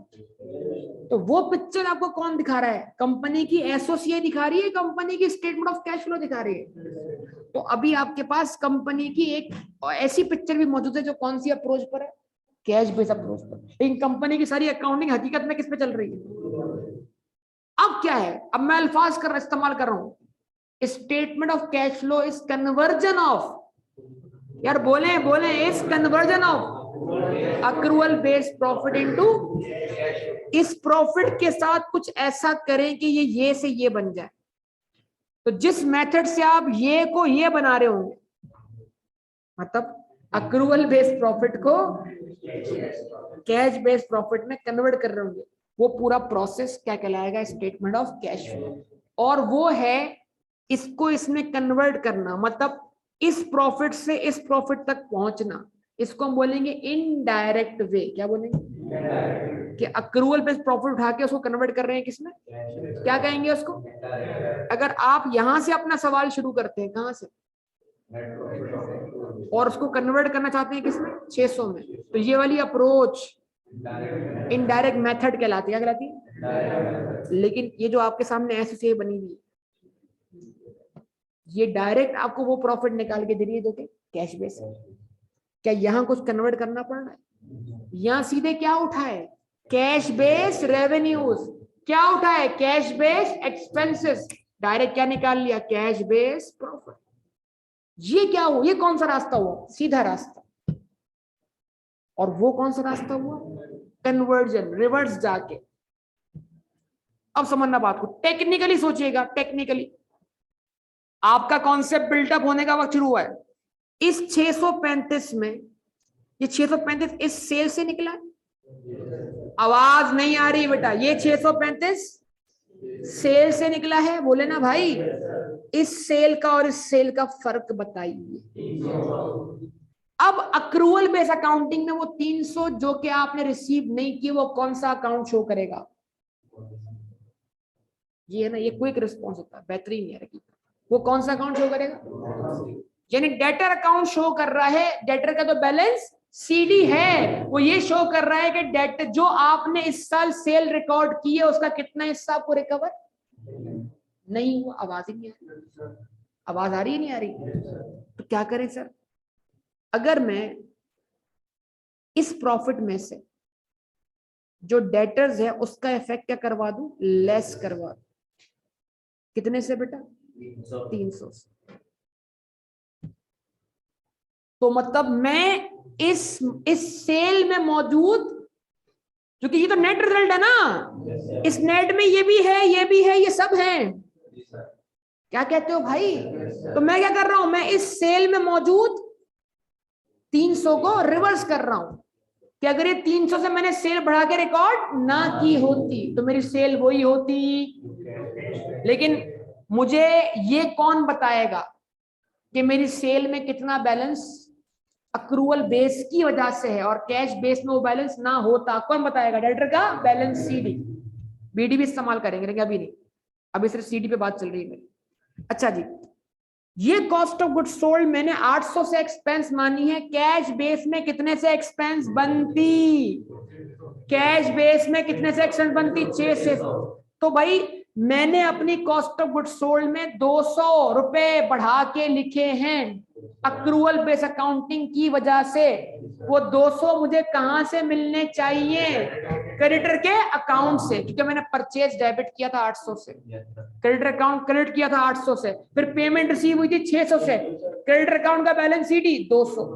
तो वो पिक्चर आपको कौन दिखा रहा है? कंपनी की एसोसिएट दिखा रही है, कंपनी की स्टेटमेंट ऑफ कैश फ्लो दिखा रही है। तो अभी आपके पास कंपनी की एक ऐसी पिक्चर भी मौजूद है जो कौन सी अप्रोच पर है? कैश बेस अप्रोच पर। लेकिन कंपनी की सारी अकाउंटिंग हकीकत में किस पे चल रही है? अब क्या है? अब मैं अल्फाज इस्तेमाल कर रहा हूं। Statement of cash flow is conversion of, यार बोले is conversion of accrual based profit into, इस प्रॉफिट के साथ कुछ ऐसा करें कि ये से ये बन जाए। तो जिस मेथड से आप ये को ये बना रहे होंगे, मतलब अक्रूवल बेस्ड प्रॉफिट को कैश बेस्ड प्रॉफिट में कन्वर्ट कर रहे होंगे, वो पूरा प्रोसेस क्या कहलाएगा? Statement of cash flow. और वो है इसको इसमें कन्वर्ट करना, मतलब इस प्रॉफिट से इस प्रॉफिट तक पहुंचना। इसको हम बोलेंगे इनडायरेक्ट वे। क्या बोलेंगे? कि अक्रूवल बेस्ड प्रॉफिट उठा के उसको कन्वर्ट कर रहे हैं किसमें? क्या कहेंगे उसको? अगर आप यहां से अपना सवाल शुरू करते हैं, कहां से, और उसको कन्वर्ट करना चाहते हैं किसमें? 600 में, तो ये वाली अप्रोच इनडायरेक्ट मेथड कहलाती है। क्या कहलाती है? लेकिन ये जो आपके सामने एससीए बनी हुई है, ये डायरेक्ट आपको वो प्रॉफिट निकाल के दे रही है जो कि कैश बेस है। क्या यहाँ कुछ कन्वर्ट करना पड़ रहा है? यहाँ सीधे क्या उठाए? Cash base revenues. क्या उठाए? Cash base expenses. डायरेक्ट क्या निकाल लिया? Cash base profit. ये क्या हुआ? ये कौन सा रास्ता हुआ? सीधा रास्ता। और वो कौन सा रास्ता हुआ? कन्वर्जन, रिवर्स जाके। अब समझना बात को, टेक्निकली सोचिएगा। टेक्निकली आपका कॉन्सेप्ट बिल्टअप होने का वक्त शुरू हुआ है। इस 635 में, ये 635 इस सेल से निकला। आवाज नहीं आ रही बेटा। ये 635 सेल से निकला है, बोले ना भाई। इस सेल का और इस सेल का फर्क बताइए। अब अक्रूवल बेस अकाउंटिंग में वो 300 जो कि आपने रिसीव नहीं किए, वो कौन सा अकाउंट शो करेगा? ये है ना, ये क्विक रिस्पॉन्स होता है, बेहतरीन है। वो कौन सा अकाउंट शो करेगा? यानी डेटर अकाउंट शो कर रहा है। डेटर का तो बैलेंस सीडी है, वो ये शो कर रहा है कि डेट जो आपने इस साल सेल रिकॉर्ड की है उसका कितना हिस्सा आपको रिकवर नहीं हुआ। आवाज ही नहीं आ रही। आवाज आ रही है नहीं आ रही? तो क्या करें सर? अगर मैं इस प्रॉफिट में से जो डेटर्स है उसका इफेक्ट क्या करवा दूं? लेस करवा दूं। कितने से बेटा? 300 से। तो मतलब मैं इस सेल में मौजूद, क्योंकि ये तो नेट रिजल्ट है ना, इस नेट में ये भी है, ये भी है, ये सब है। क्या कहते हो भाई? तो मैं क्या कर रहा हूं? मैं इस सेल में मौजूद 300 को रिवर्स कर रहा हूं कि अगर ये 300 से मैंने सेल बढ़ा के रिकॉर्ड ना की होती तो मेरी सेल वही होती। लेकिन मुझे ये कौन बताएगा कि मेरी सेल में कितना बैलेंस अक्रूवल बेस की वजह से है और कैश बेस में वो बैलेंस ना होता? कौन बताएगा? डेटर का बैलेंस सीडी। बीडी भी इस्तेमाल करेंगे लेकिन अभी नहीं, अभी सिर्फ सीडी पे बात चल रही है मेरी। अच्छा जी, ये कॉस्ट ऑफ गुड सोल्ड मैंने 800 से एक्सपेंस मानी है। कैश बेस में कितने से एक्सपेंस बनती? कैश बेस में कितने से एक्सपेंस बनती? 6 से। तो भाई मैंने अपनी कॉस्ट ऑफ गुड सोल्ड में 200 रुपए बढ़ा के लिखे हैं अक्रूवल बेस अकाउंटिंग की वजह से। वो 200 मुझे कहां से मिलने चाहिए? क्रेडिटर के अकाउंट से, क्योंकि मैंने परचेज डेबिट किया था 800 से, क्रेडिटर अकाउंट क्रेडिट किया था 800 से, फिर पेमेंट रिसीव हुई थी 600 से, क्रेडिटर अकाउंट का बैलेंस सीडी 200।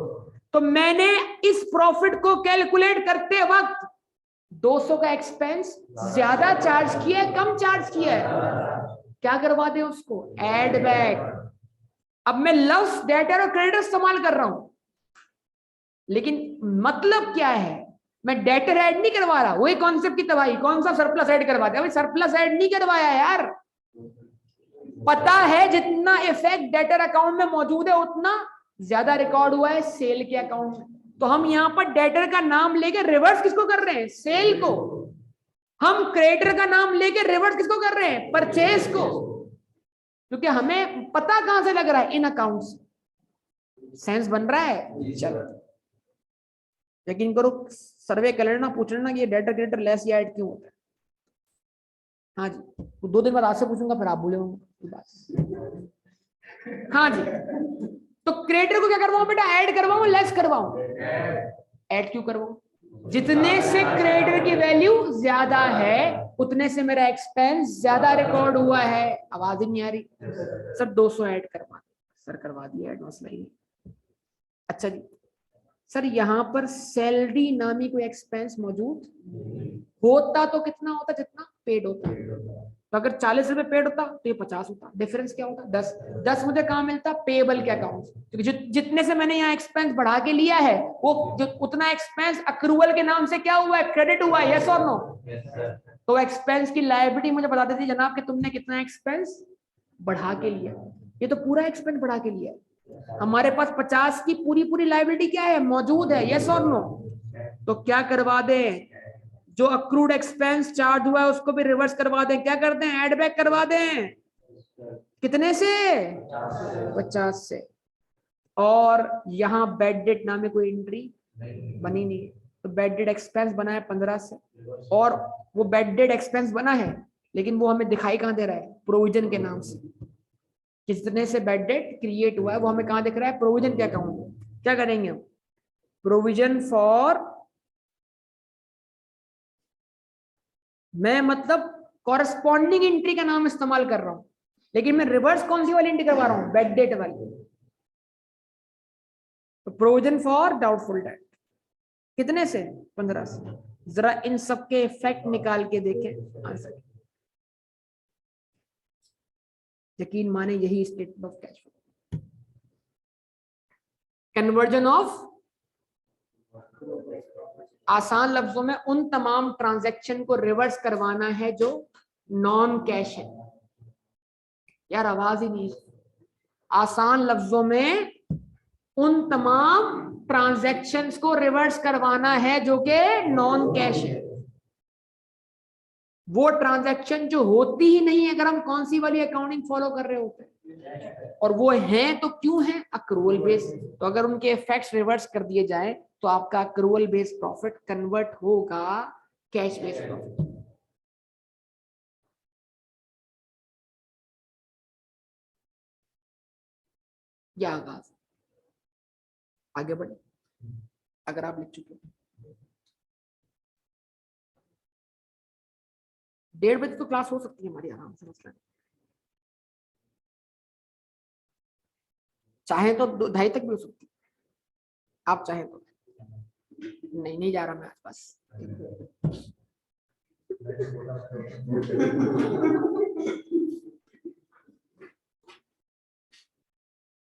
तो मैंने इस प्रॉफिट को कैलकुलेट करते वक्त 200 का एक्सपेंस ज्यादा चार्ज किया है, कम चार्ज किया है? क्या करवा दे उसको? Add back. अब मैं लव्स डेटर और क्रेडिटर इस्तेमाल कर रहा हूं, लेकिन मतलब क्या है? मैं डेटर ऐड नहीं करवा रहा। वही कॉन्सेप्ट की तबाही। कौन सा सरप्लस ऐड करवा दिया? सरप्लस ऐड नहीं करवाया यार। पता है जितना इफेक्ट डेटर अकाउंट में मौजूद है उतना ज्यादा रिकॉर्ड हुआ है सेल के अकाउंट में। तो हम यहां पर डेटर का नाम लेके रिवर्स किसको कर रहे हैं? सेल को। हम क्रेडिटर का नाम लेके रिवर्स किसको कर रहे हैं? परचेज को। क्योंकि हमें पता कहां से लग रहा है? इन अकाउंट से। सेंस बन रहा है? चलो यकीन करो, सर्वे कर लेना, पूछ लेना कि ये डेटर क्रेडिटर लेस या ऐड क्यों होता है। हाँ जी, तो 2 दिन बाद आपसे पूछूंगा, फिर आप बोले बात। हाँ जी, तो क्रेडिटर को क्या करवाऊं बेटा? ऐड करवाऊं, लेस करवाऊं? ऐड क्यों करवाऊं? जितने से क्रेडिटर की वैल्यू ज्यादा है उतने से मेरा एक्सपेंस ज्यादा रिकॉर्ड हुआ है। आवाज ही नहीं आ रही सर? 200 ऐड करवा सर, करवा दिया ऐड, मसला ही नहीं। अच्छा जी सर, यहाँ पर सैलरी नामी कोई एक्सपेंस मौजूद होता तो कितना होता? जितना पेड होता। तो अगर 40 रुपए पेड होता तो ये 50 होता। डिफरेंस क्या होता? 10। 10 मुझे कहाँ मिलता? पेबल के अकाउंट। क्योंकि जितने से मैंने यहाँ एक्सपेंस बढ़ा के लिया है वो उतना एक्सपेंस अक्रूवल के नाम से क्या हुआ है? क्रेडिट हुआ है। यस और नो? तो एक्सपेंस की लायबिलिटी मुझे बता देती जनाब कि तुमने कितना एक्सपेंस बढ़ा के लिया। ये तो पूरा एक्सपेंस बढ़ा के लिया। हमारे पास 50 की पूरी लायबिलिटी क्या है? मौजूद है। यस और नो? तो क्या करवा दें? जो अक्रूड एक्सपेंस चार्ज हुआ है उसको भी रिवर्स करवा दें। क्या कर दें? एड बैक करवा दें। कितने से? 50 से। और यहां बैड डेट नामे कोई एंट्री बनी नहीं, तो बैड डेट एक्सपेंस बना है 15 से, और वो बैड डेट एक्सपेंस बना है लेकिन वो हमें दिखाई कहाँ दे रहा है, प्रोविजन के नाम से। कितने से बैड डेट क्रिएट हुआ है वो हमें कहाँ दिख रहा है, प्रोविजन के अकाउंट में। क्या करेंगे हम, प्रोविजन फॉर, मैं मतलब कॉरेस्पॉन्डिंग एंट्री का नाम इस्तेमाल कर रहा हूं, लेकिन मैं रिवर्स कौन सी वाली एंट्री करवा रहा हूं, बैड डेट वाली। तो प्रोविजन फॉर डाउटफुल डेट कितने से, 15 से। जरा इन सब के इफेक्ट निकाल के देखें आंसर। यकीन माने यही statement of cash flow. Conversion of, आसान लफ्जों में उन तमाम ट्रांजैक्शन को रिवर्स करवाना है जो नॉन कैश है। यार आवाज ही नहीं, आसान लफ्जों में उन तमाम ट्रांजैक्शंस को रिवर्स करवाना है जो कि नॉन कैश है। वो ट्रांजैक्शन जो होती ही नहीं है अगर हम कौन सी वाली अकाउंटिंग फॉलो कर रहे होते हैं, और वो हैं तो क्यों है, अक्रूवल बेस। तो अगर उनके इफेक्ट्स रिवर्स कर दिए जाए तो आपका अक्रूवल बेस प्रॉफिट कन्वर्ट होगा कैश बेस प्रॉफिट। या आगाज, आगे बढ़े अगर आप लिख चुके हो। 1:30 बजे तो क्लास हो सकती है हमारी आराम से, मसला नहीं। चाहे तो 2:30 तक भी हो सकती है, आप चाहे तो। नहीं नहीं जा रहा मैं आसपास।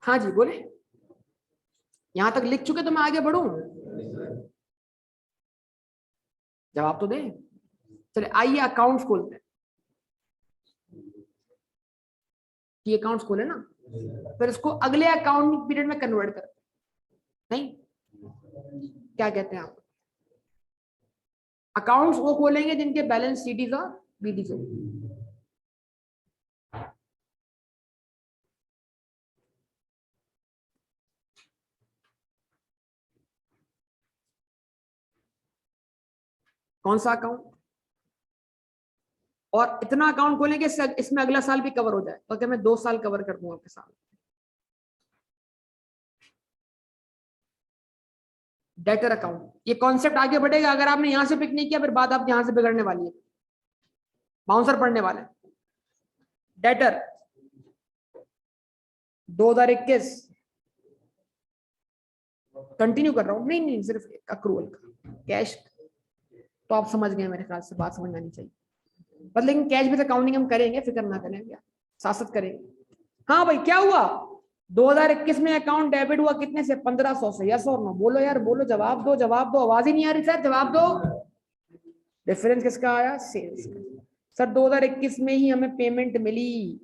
हाँ जी बोले, यहां तक लिख चुके तो मैं आगे बढ़ूं, जवाब तो दे। चले आइए अकाउंट्स खोलते हैं, कि अकाउंट्स खोले ना, फिर इसको अगले अकाउंटिंग पीरियड में कन्वर्ट करते हैं। नहीं, क्या कहते हैं आप, अकाउंट्स वो खोलेंगे जिनके बैलेंस सीडीज और बीडीज हो। कौन सा अकाउंट, और इतना अकाउंट खोलेंगे इसमें अगला साल भी कवर हो जाए, तो क्या मैं 2 साल कवर कर दूंगा आपके साल। डेटर अकाउंट, ये कॉन्सेप्ट आगे बढ़ेगा, अगर आपने यहां से पिक नहीं किया फिर बात आप यहां से बिगड़ने वाली है, बाउंसर पढ़ने वाले। डेटर 2021 कंटिन्यू कर रहा हूं, नहीं नहीं सिर्फ अक्रूवल का कैश, तो आप समझ गए मेरे ख्याल से, बात समझ में आनी चाहिए। बस लेकिन कैश बेस अकाउंटिंग हम करेंगे, फिक्र ना करें भैया, साथ साथ करेंगे। हाँ भाई क्या हुआ, 2021 में अकाउंट डेबिट हुआ कितने से, 1500 से, यस और नो, बोलो यार बोलो, जवाब दो जवाब दो, आवाज ही नहीं आ रही सर, जवाब दो। डिफरेंस किसका आया, सेल्स का। सर 2021 में ही हमें पेमेंट मिली,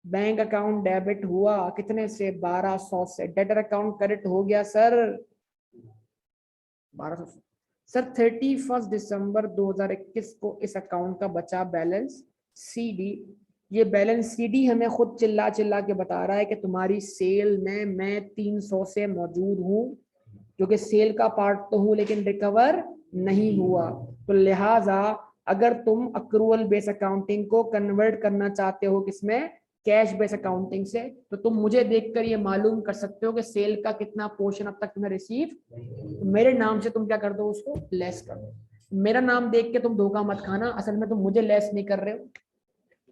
बैंक अकाउंट डेबिट हुआ कितने से, 1200 से, डेटर अकाउंट क्रेडिट हो गया सर 1200 से। सर 31 दिसंबर 2021 को इस अकाउंट का बचा बैलेंस सीडी, ये बैलेंस सीडी हमें खुद चिल्ला चिल्ला के बता रहा है कि तुम्हारी सेल में मैं 300 से मौजूद हूं, क्योंकि सेल का पार्ट तो हूं लेकिन रिकवर नहीं हुआ। तो लिहाजा अगर तुम अक्रूवल बेस अकाउंटिंग को कन्वर्ट करना चाहते हो किसमें, कैश बेस अकाउंटिंग से, तो तुम मुझे देखकर ये मालूम कर सकते हो कि सेल का कितना पोर्शन अब तक तुमने रिसीव, तो मेरे नाम से तुम क्या कर दो, उसको लेस कर दो। मेरा नाम देख के तुम धोखा मत खाना, असल में तुम मुझे लेस नहीं कर रहे हो,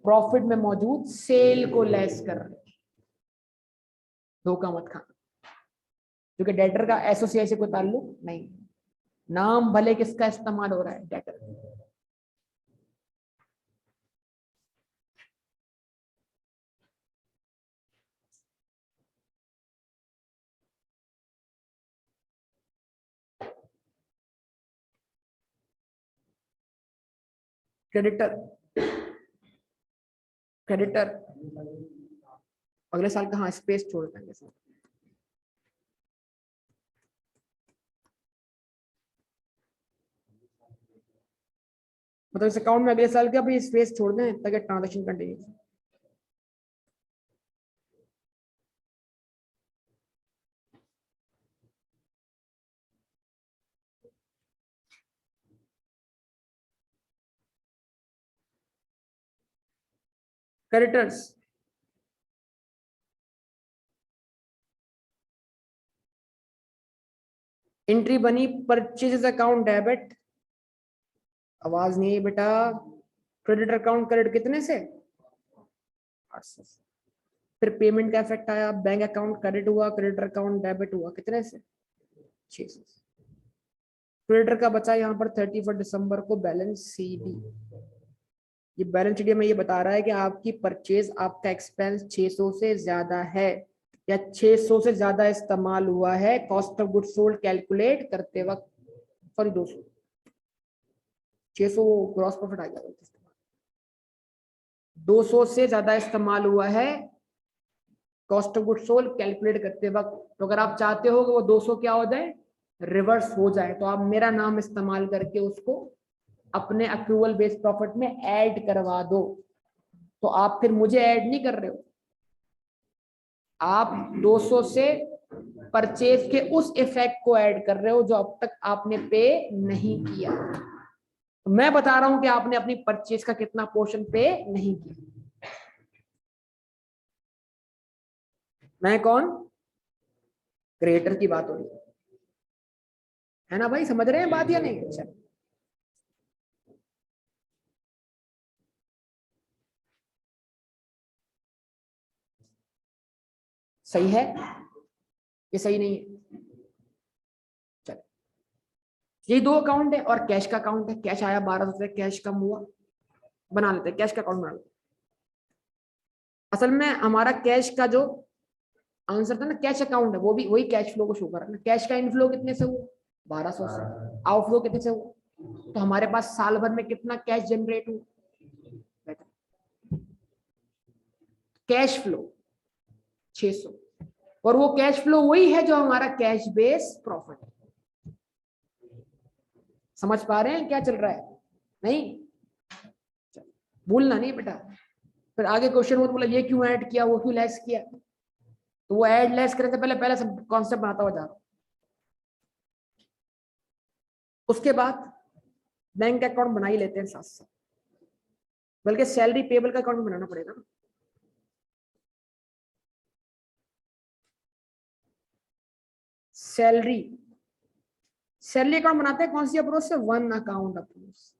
प्रॉफिट में मौजूद सेल को लेस कर रहे हो, धोखा मत खाना, क्योंकि डेटर का एसोसिएशन से कोई ताल्लुक नहीं, नाम भले किसका इस्तेमाल हो रहा है, डेटर। क्रेडिटर, क्रेडिटर अगले साल का, हाँ स्पेस छोड़ देंगे सर। मतलब इस अकाउंट में अगले साल का भी स्पेस छोड़ दें ताकि ट्रांजेक्शन कंटिन्यू। क्रेडिटर्स, एंट्री बनी परचेज अकाउंट डेबिट, आवाज नहीं है बेटा, क्रेडिट अकाउंट क्रेडिट कितने से 800 से। फिर पेमेंट का इफेक्ट आया, बैंक अकाउंट क्रेडिट हुआ, क्रेडिट अकाउंट डेबिट हुआ कितने से 600 से। क्रेडिटर का बचा यहाँ पर 31 दिसंबर को बैलेंस सीडी। ये बैलेंस शीट में ये बता रहा है कि आपकी परचेज, आपका एक्सपेंस 600 से ज्यादा है या 600 से ज्यादा इस्तेमाल हुआ है cost of good sold calculate करते वक्त। सॉरी 200, 600 ग्रॉस प्रॉफिट आ गया, 200 से ज्यादा इस्तेमाल हुआ है cost of good sold calculate करते वक्त। तो अगर आप चाहते हो कि वो 200 क्या हो जाए, रिवर्स हो जाए, तो आप मेरा नाम इस्तेमाल करके उसको अपने अक्रूवल बेस्ड प्रॉफिट में ऐड करवा दो। तो आप फिर मुझे ऐड नहीं कर रहे हो, आप 200 से परचेज के उस इफेक्ट को ऐड कर रहे हो जो अब तक आपने पे नहीं किया। तो मैं बता रहा हूं कि आपने अपनी परचेज का कितना पोर्शन पे नहीं किया। मैं कौन, क्रिएटर की बात हो रही है ना भाई, समझ रहे हैं बात या नहीं? अच्छा, सही है ये सही नहीं है? चलो, ये दो अकाउंट है और कैश का अकाउंट है। कैश आया 1200 से, कैश कम हुआ, बना लेते हैं कैश का अकाउंट बना लेते हैं। असल में हमारा कैश का जो आंसर था ना, कैश अकाउंट है, वो भी वही कैश फ्लो को शो कर रहा है ना। कैश का इनफ्लो कितने से हुआ 1200 से, आउटफ्लो कितने से हुआ, तो हमारे पास साल भर में कितना कैश जनरेट हुआ, कैश फ्लो 600। और वो कैश फ्लो वही है जो हमारा कैश बेस प्रॉफिट है। समझ पा रहे हैं क्या चल रहा है? नहीं, भूलना नहीं बेटा। फिर आगे क्वेश्चन हो तो बोला ये क्यों ऐड किया, वो क्यों लेस किया, तो वो ऐड लेस करने से पहले पहले सब कॉन्सेप्ट बनाता हुआ जा रहा हूं। उसके बाद बैंक अकाउंट बना ही लेते हैं साथ साथ, बल्कि सैलरी पेबल का अकाउंट बनाना पड़ेगा ना। सैलरी, सैलरी अकाउंट बनाते हैं कौन सी अप्रोच से, वन अकाउंट अप्रोच।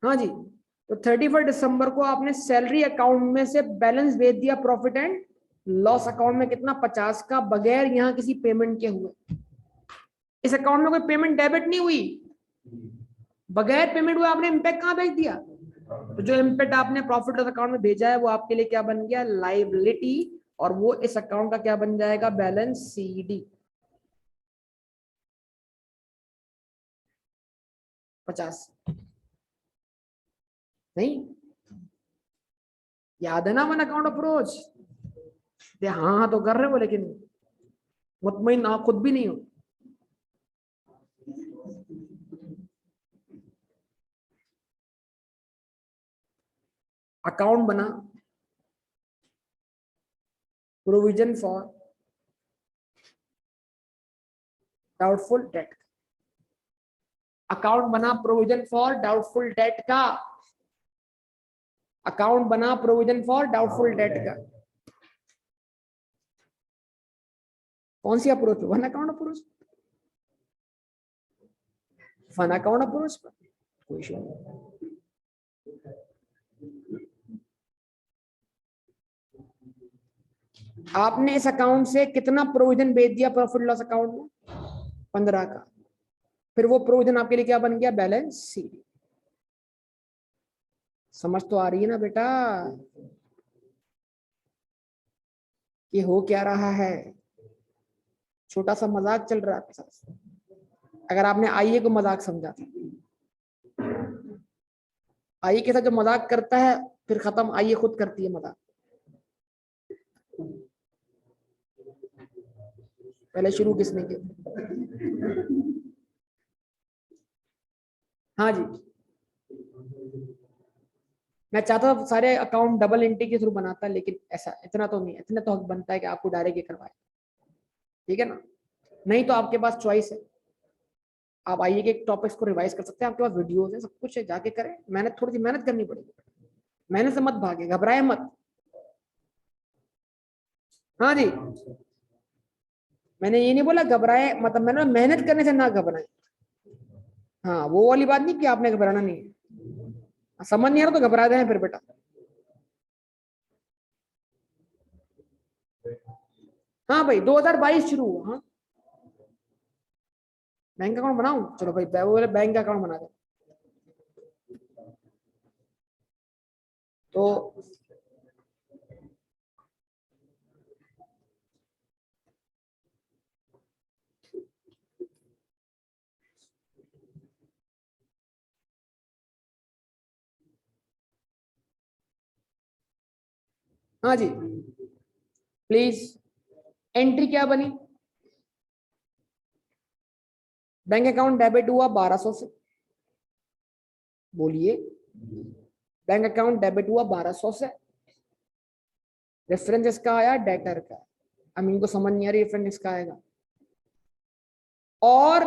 हाँ जी, तो 31 दिसंबर को आपने सैलरी अकाउंट में से बैलेंस भेज दिया प्रॉफिट एंड लॉस अकाउंट में, कितना 50 का, बगैर यहां किसी पेमेंट के हुए। इस अकाउंट में कोई पेमेंट डेबिट नहीं हुई, बगैर पेमेंट हुए आपने इम्पैक्ट कहां भेज दिया। तो जो इम्पैक्ट आपने प्रॉफिट लॉस अकाउंट में भेजा है वो आपके लिए क्या बन गया, लायबिलिटी, और वो इस अकाउंट का क्या बन जाएगा, बैलेंस सीडी। 50 नहीं याद है ना वन अकाउंट अप्रोच? हाँ हाँ तो कर रहे हो, लेकिन मुतमईन आप खुद भी नहीं हो। अकाउंट बना provision for doubtful debt, account बना प्रोविजन फॉर डाउटफुल डेट का, अकाउंट बना प्रोविजन फॉर डाउटफुल डेट का। कौन सी approach, one account approach, one account approach पर कोई इशू नहीं। आपने इस अकाउंट से कितना प्रोविजन भेज दिया प्रॉफिट लॉस अकाउंट में, 15 का। फिर वो प्रोविजन आपके लिए क्या बन गया, बैलेंस सीडी। समझ तो आ रही है ना बेटा ये हो क्या रहा है? छोटा सा मजाक चल रहा है साथ। अगर आपने आईए को मजाक समझा था, आईए के साथ जो मजाक करता है फिर खत्म, आईए खुद करती है मजाक। पहले शुरू किसने किया? हाँ जी, मैं चाहता था सारे अकाउंट डबल एंट्री के थ्रू बनाता, लेकिन ऐसा इतना तो नहीं, इतना तो हक बनता है कि आपको डायरेक्ट ये करवाए, ठीक है ना। नहीं तो आपके पास चॉइस है, आप आइए के टॉपिक्स को रिवाइज कर सकते हैं, आपके पास वीडियोस है, सब कुछ है, जाके करें। मेहनत, थोड़ी सी मेहनत करनी पड़ेगी, मेहनत से मत भागे, घबराए मत। हाँ जी, मैंने ये नहीं बोला घबराए, मतलब मैंने मेहनत करने से ना घबराए। हाँ, वो वाली बात नहीं कि आपने घबराना नहीं है, समझ नहीं आ रहा तो घबरा जाए फिर बेटा। हाँ भाई, 2022 शुरू हुआ। हाँ, बैंक अकाउंट बनाऊं, चलो भाई बोले बैंक अकाउंट बना दो। तो हाँ जी, प्लीज, एंट्री क्या बनी? बैंक अकाउंट डेबिट हुआ 1200 से, बोलिए। बैंक अकाउंट डेबिट हुआ 1200 से, रेफरेंस इसका आया डेटर का, अमीन को समझ नहीं आ रही रेफरेंस इसका आएगा। और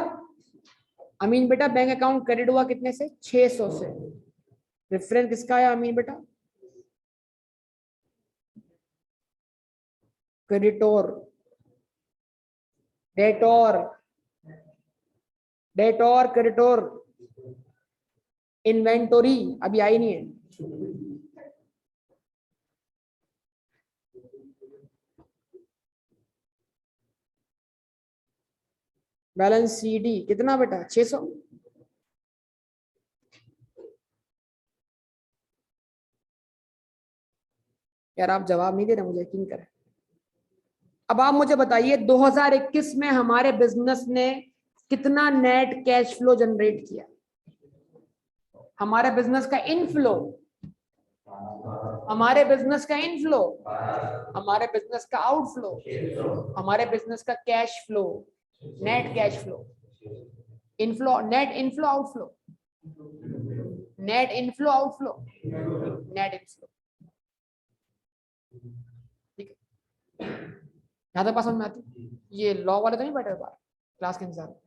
अमीन बेटा बैंक अकाउंट क्रेडिट हुआ कितने से? 600 से, रेफरेंस किसका आया अमीन बेटा? क्रेडिटोर, डेटोर, डेटोर क्रेडिटोर, इन्वेंटोरी अभी आई नहीं है। बैलेंस सीडी कितना बेटा? 600। यार आप जवाब नहीं दे रहे, मुझे यकीन करें। अब आप मुझे बताइए 2021 में हमारे बिजनेस ने कितना नेट कैश फ्लो जनरेट किया? हमारे बिजनेस का इनफ्लो, हमारे बिजनेस का इनफ्लो, हमारे बिजनेस का आउटफ्लो, हमारे बिजनेस का cash flow, net cash flow, inflow, net inflow outflow, net inflow outflow, net inflow. ठीक है, यहां तक बात समझ में आती? ये लॉ वाले तो नहीं बैठे बाहर क्लास के इंतजार में?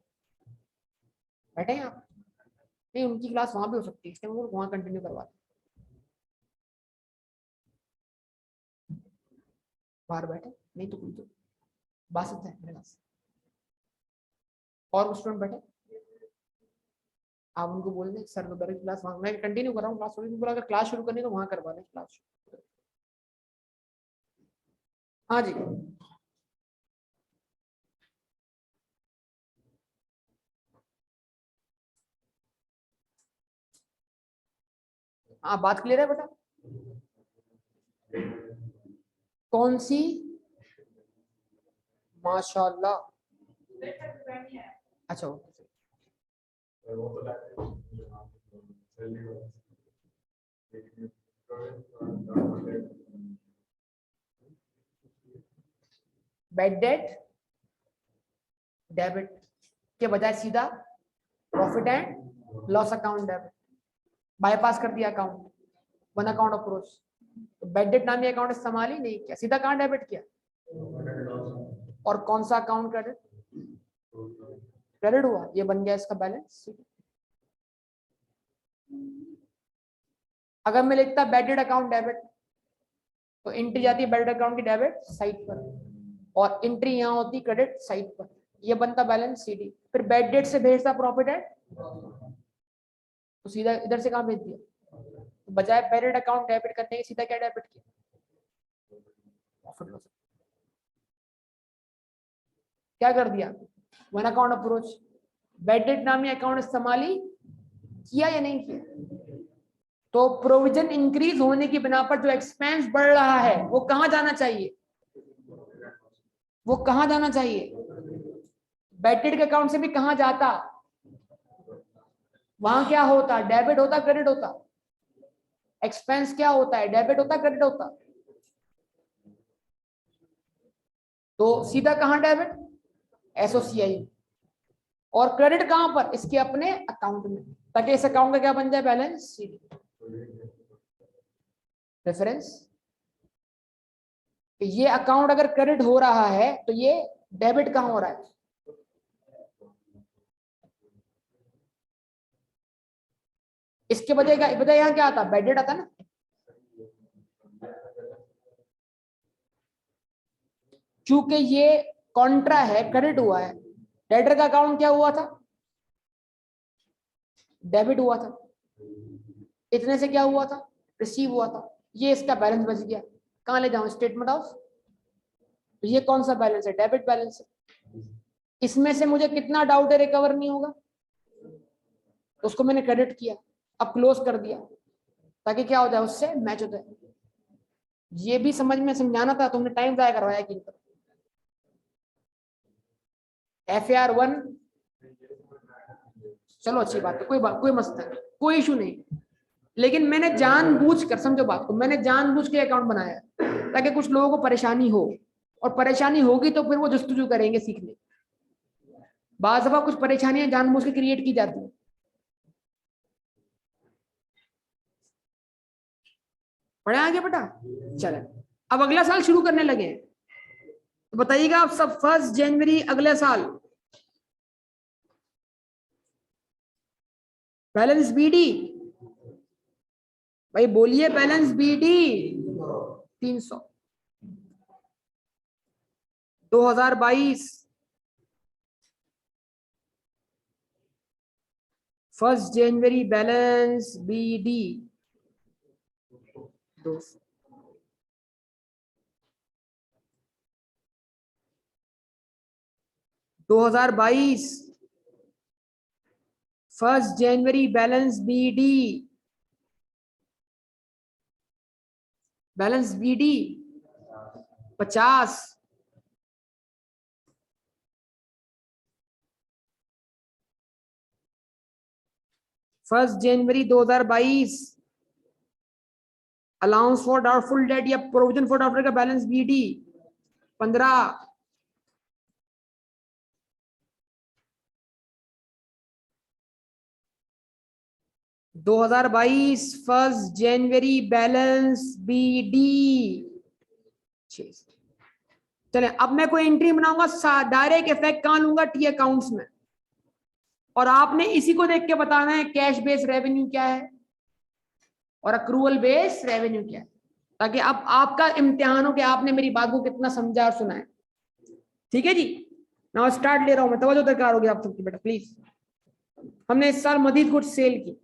बैठे हैं आप? नहीं, उनकी क्लास वहां भी हो सकती है, इसलिए मैं वहां कंटिन्यू करवा, बाहर बैठे नहीं तो कोई तो बात सकते हैं मेरे पास। और स्टूडेंट बैठे, आप उनको बोल दें सर दोबारा क्लास वहां, मैं कंटिन्यू कर रहा हूँ क्लास, बोला अगर क्लास शुरू करनी है तो वहां करवा दें क्लास। हाँ जी, हाँ बात क्लियर है बेटा? कौन सी? माशाल्लाह। अच्छा, बैड डेट डेबिट के बजाय सीधा profit and loss account debit, bypass कर दिया अकाउंट, वन अकाउंट अप्रोच। तो बैड डेट नामी अकाउंट इस्तेमाल ही नहीं किया, सीधा कहां डेबिट किया? और कौन सा अकाउंट क्रेडिट? क्रेडिट हुआ, ये बन गया इसका बैलेंस। अगर मैं लिखता बैड डेट अकाउंट डेबिट, तो एंट्री जाती है बैड डेट अकाउंट की डेबिट साइड पर, और एंट्री यहाँ होती क्रेडिट साइड पर, ये बनता बैलेंस सीडी। फिर बैड डेट से भेजता प्रॉफिट एंड, तो सीधा इधर से कहां भेज दिया? तो बजाय बैड डेट अकाउंट डेबिट करने के सीधा क्या डेबिट किया? Profit loss. क्या कर दिया? One account approach, bad debt नामी अकाउंट इस्तेमाल ही किया या नहीं किया? तो प्रोविजन इंक्रीज होने की बिना पर जो एक्सपेंस बढ़ रहा है वो कहां जाना चाहिए? वो कहां जाना चाहिए? बैड डेट के अकाउंट से भी कहां जाता? वहां क्या होता? डेबिट होता क्रेडिट होता? एक्सपेंस क्या होता है? डेबिट होता क्रेडिट होता? तो सीधा कहां डेबिट? एसोसीआई। और क्रेडिट कहां पर? इसके अपने अकाउंट में, ताकि इस अकाउंट का क्या बन जाए? Balance sheet. रेफरेंस। ये अकाउंट अगर क्रेडिट हो रहा है तो ये डेबिट कहाँ हो रहा है? इसके वजह यहाँ क्या आता? बैड डेट आता ना। चूंकि ये कॉन्ट्रा है, क्रेडिट हुआ है, डेटर का अकाउंट क्या हुआ था? डेबिट हुआ था। इतने से क्या हुआ था? रिसीव हुआ था। ये इसका बैलेंस बच गया। कहाँ ले जाऊं? Statement of. तो ये कौन सा बैलेंस है? डेबिट बैलेंस है। इसमें से मुझे कितना डाउट है रिकवर नहीं होगा, तो उसको मैंने क्रेडिट किया, अब क्लोज कर दिया ताकि क्या हो जाए, उससे मैच हो जाए। ये भी समझ में समझाना था, तुमने टाइम जाया करवाया कि FAR 1। चलो अच्छी बात है, कोई मसला नहीं, कोई इशू नहीं। लेकिन मैंने जानबूझकर, समझो बात को, मैंने जानबूझ के अकाउंट बनाया ताकि कुछ लोगों को परेशानी हो, और परेशानी होगी तो फिर वो जस्तुजू करेंगे सीखने। बाज़ दफा कुछ परेशानियां जानबूझ के क्रिएट की जाती है। पढ़े आगे बेटा? चले, अब अगला साल शुरू करने लगे हैं, तो बताइएगा आप सब, 1 जनवरी अगले साल बैलेंस BD, भाई बोलिए balance BD 300। 2022 1 January balance BD 200। 2022 1 January balance BD 50। 1 January 2022 allowance for doubtful date या प्रोविजन फॉर डाउटफुल का बैलेंस BD 15। 2022 1 जनवरी बैलेंस BD 6। चले, अब मैं कोई एंट्री बनाऊंगा, डायरेक्ट इफेक्ट कहां लूंगा? टी अकाउंट्स में। और आपने इसी को देख के बताना है कैश बेस रेवेन्यू क्या है और अक्रूवल बेस रेवेन्यू क्या है, ताकि अब आपका इम्तिहान हो कि आपने मेरी बात को कितना समझा और सुना है। ठीक है जी, नाउ स्टार्ट ले रहा हूं मैं, तवज्जो दरकार होगी आप सबकी बेटा प्लीज। हमने इस साल मजीद गुड्स सेल की।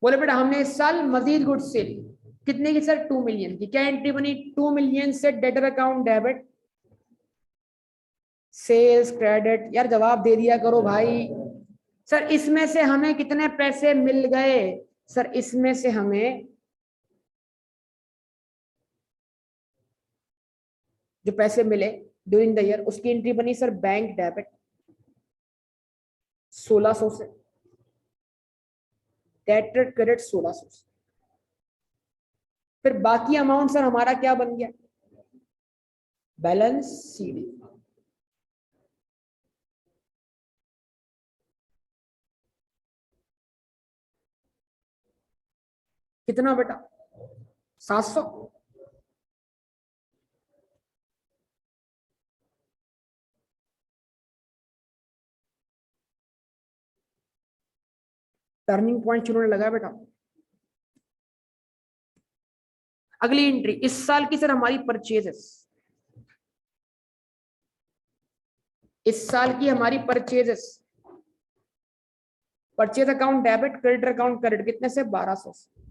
बोले बेटा हमने इस साल मजीद गुड्स सेल की। कितने की सर? 2 मिलियन की। क्या एंट्री बनी? 2 मिलियन से debtor account debit, sales credit. यार जवाब दे दिया करो भाई। सर इसमें से हमें कितने पैसे मिल गए? सर इसमें से हमें जो पैसे मिले ड्यूरिंग द ईयर, उसकी एंट्री बनी सर बैंक डेबिट 1600 से, डेटर क्रेडिट 1600 से। फिर बाकी अमाउंट सर हमारा क्या बन गया? Balance CD। कितना बेटा? 700। टर्निंग पॉइंट शुरू होने लगा बेटा। अगली एंट्री इस साल की सर हमारी परचेजेस। इस साल की हमारी purchases, purchase account debit, credit account credit, कितने से? 1200 से।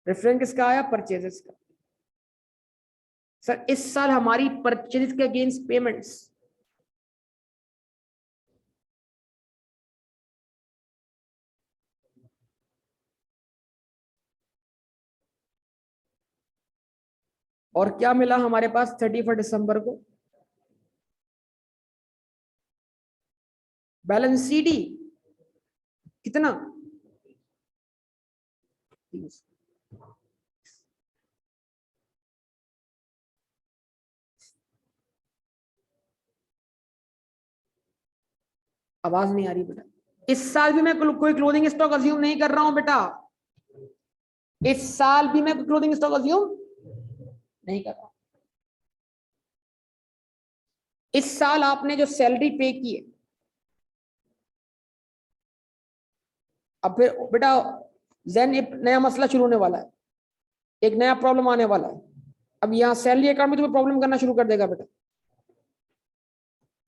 रेफरेंस किसका आया? परचेजेस का। सर इस साल हमारी परचेज के अगेंस्ट पेमेंट्स, और क्या मिला हमारे पास 31 दिसंबर को? बैलेंस CD कितना? 30। आवाज नहीं आ रही बेटा। इस साल भी मैं कोई क्लोजिंग स्टॉक अज्यूम नहीं कर रहा हूं बेटा। इस साल भी मैं क्लोजिंग स्टॉक अज्यूम नहीं कर रहा। इस साल आपने जो सैलरी पे की है, अब फिर बेटा जैन एक नया मसला शुरू होने वाला है, एक नया प्रॉब्लम आने वाला है। अब यहाँ सैलरी अकाउंट में तुम्हें प्रॉब्लम करना शुरू कर देगा बेटा,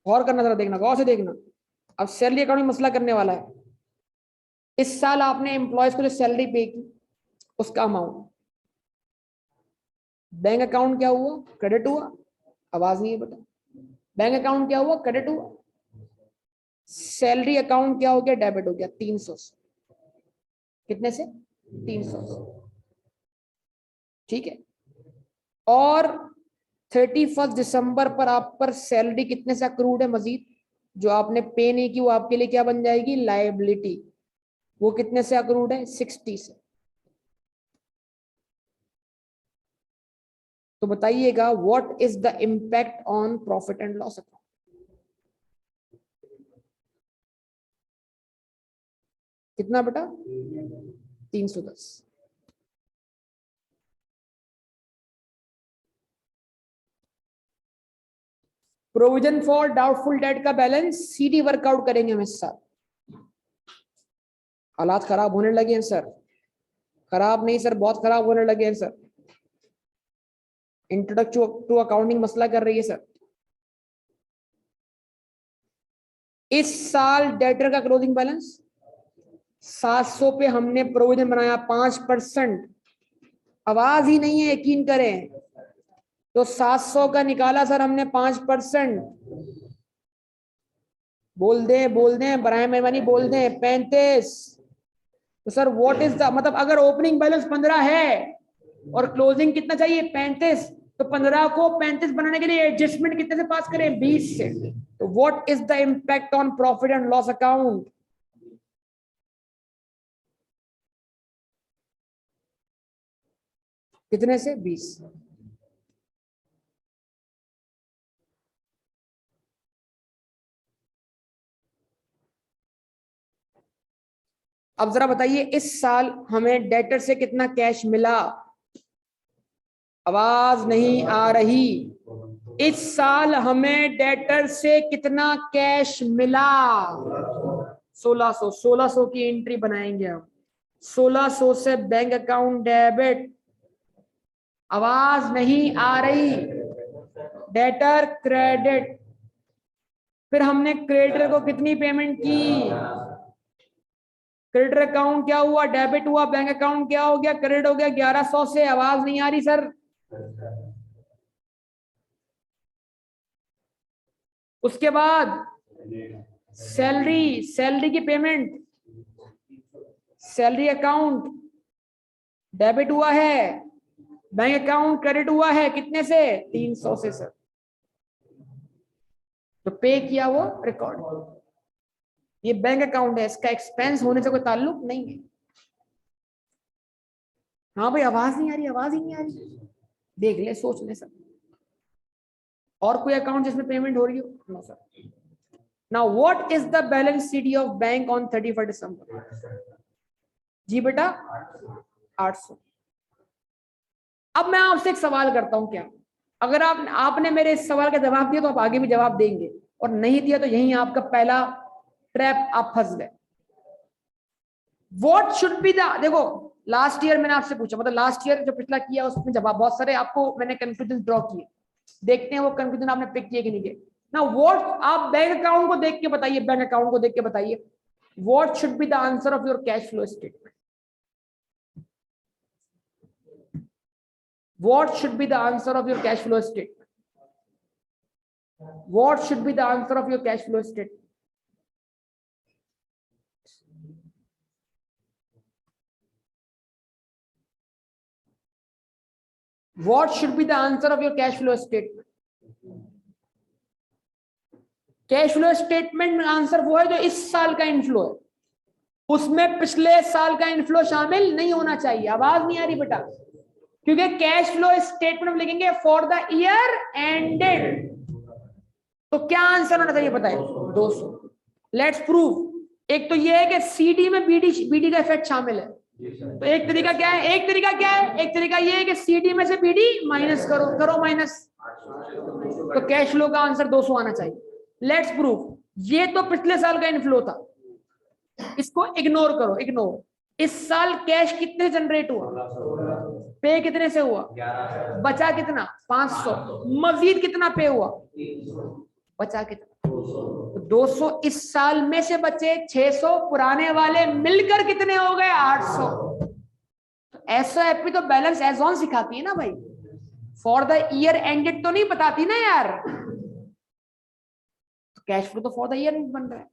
गौर करना, जरा देखना, गौर से देखना। अब सैलरी अकाउंट में मसला करने वाला है। इस साल आपने एम्प्लॉयज को जो सैलरी पे की उसका अमाउंट, बैंक अकाउंट क्या हुआ, क्रेडिट हुआ, आवाज नहीं है बेटा, बैंक अकाउंट क्या हुआ, क्रेडिट हुआ, सैलरी अकाउंट क्या हो गया, डेबिट हो गया 300 से। कितने से, 300 से, ठीक है। और 31 दिसंबर पर आप पर सैलरी कितने से अक्रूड है मजीद, जो आपने पे नहीं की वो आपके लिए क्या बन जाएगी, लायबिलिटी। वो कितने से अक्रूड है, 60 से। तो बताइएगा what is the impact on profit and loss account. कितना बेटा, 310। प्रोविजन फॉर डाउटफुल डेट का बैलेंस सीडी वर्कआउट करेंगे हम इस साल। हालात खराब होने लगे हैं सर, खराब नहीं सर, बहुत खराब होने लगे हैं सर। इंट्रोडक्शन टू अकाउंटिंग मसला कर रही है सर। इस साल डेटर का क्लोजिंग बैलेंस 700 पे हमने प्रोविजन बनाया 5%। आवाज ही नहीं है, यकीन करें। तो 700 का निकाला सर हमने 5%। बोल दें बराए मेहरबानी, बोल दें 35। तो सर व्हाट इज द, मतलब अगर ओपनिंग बैलेंस 15 है और क्लोजिंग कितना चाहिए 35, तो 15 को 35 बनाने के लिए एडजस्टमेंट कितने से पास करें, 20 से। तो what is the impact on profit and loss account, कितने से, 20। अब जरा बताइए इस साल हमें डेटर से कितना कैश मिला, आवाज नहीं आ रही। इस साल हमें डेटर से कितना कैश मिला, 1600। 1600 की एंट्री बनाएंगे हम। 1600 से बैंक अकाउंट डेबिट, आवाज नहीं आ रही, डेटर क्रेडिट। फिर हमने क्रेडिटर को कितनी पेमेंट की, क्रेडिटर अकाउंट क्या हुआ, डेबिट हुआ, बैंक अकाउंट क्या हो गया, क्रेडिट हो गया 1100 से। आवाज नहीं आ रही सर। उसके बाद सैलरी, सैलरी की पेमेंट, सैलरी अकाउंट डेबिट हुआ है, बैंक अकाउंट क्रेडिट हुआ है, कितने से, 300 से सर। तो पे किया वो रिकॉर्ड। ये बैंक अकाउंट है, इसका एक्सपेंस होने से कोई ताल्लुक नहीं है। हाँ भाई आवाज नहीं आ रही, आवाज ही नहीं आ रही, देख ले, सोच ले सर। और कोई अकाउंट जिसमें पेमेंट हो रही हो, no sir. Now what is the balance sheet of bank on 31 December, जी बेटा 800। अब मैं आपसे एक सवाल करता हूं, क्या अगर आपने मेरे इस सवाल का जवाब दिया तो आप आगे भी जवाब देंगे, और नहीं दिया तो यही आपका पहला ट्रैप, आप फंस गए। व्हाट शुड बी द, देखो लास्ट ईयर मैंने आपसे पूछा, मतलब लास्ट ईयर जो पिछला किया उसमें जवाब बहुत सारे आपको मैंने कंक्लूजन ड्रॉ किए, देखते हैं वो कंक्लूजन आपने पिक किए कि नहीं किए ना। व्हाट, आप बैंक अकाउंट को देख के बताइए, बैंक अकाउंट को देख के बताइए what should be the answer of your cash flow statement, what should be the answer of your cash flow statement, what should be the answer of your cash flow statement, what should be the answer of your cash flow statement। Cash flow statement में answer वो है जो इस साल का inflow है, उसमें पिछले साल का इनफ्लो शामिल नहीं होना चाहिए। आवाज नहीं आ रही बेटा, क्योंकि कैश फ्लो स्टेटमेंट में लिखेंगे फॉर द ईयर एंडेड। तो क्या आंसर होना चाहिए बताइए, 200। Let's prove. एक तो ये है कि सीडी में बीडी का इफेक्ट शामिल है, तो एक तरीका क्या है, एक तरीका ये है कि सीडी में से बीडी माइनस करो माइनस, तो कैश फ्लो का आंसर 200 आना चाहिए। Let's proof. ये तो पिछले साल का इनफ्लो था, इसको इग्नोर करो, इग्नोर। इस साल कैश कितने जनरेट हुआ, पे कितने से हुआ, बचा कितना 500, मजीद कितना पे हुआ, बचा कितना 200। इस साल में से बचे 600, पुराने वाले मिलकर कितने हो गए 800। एसओएपी तो बैलेंस एज ऑन सिखाती है ना भाई, फॉर द ईयर एंडेड तो नहीं बताती ना यार। तो कैश फ्लो तो फॉर द ईयर बन रहा है।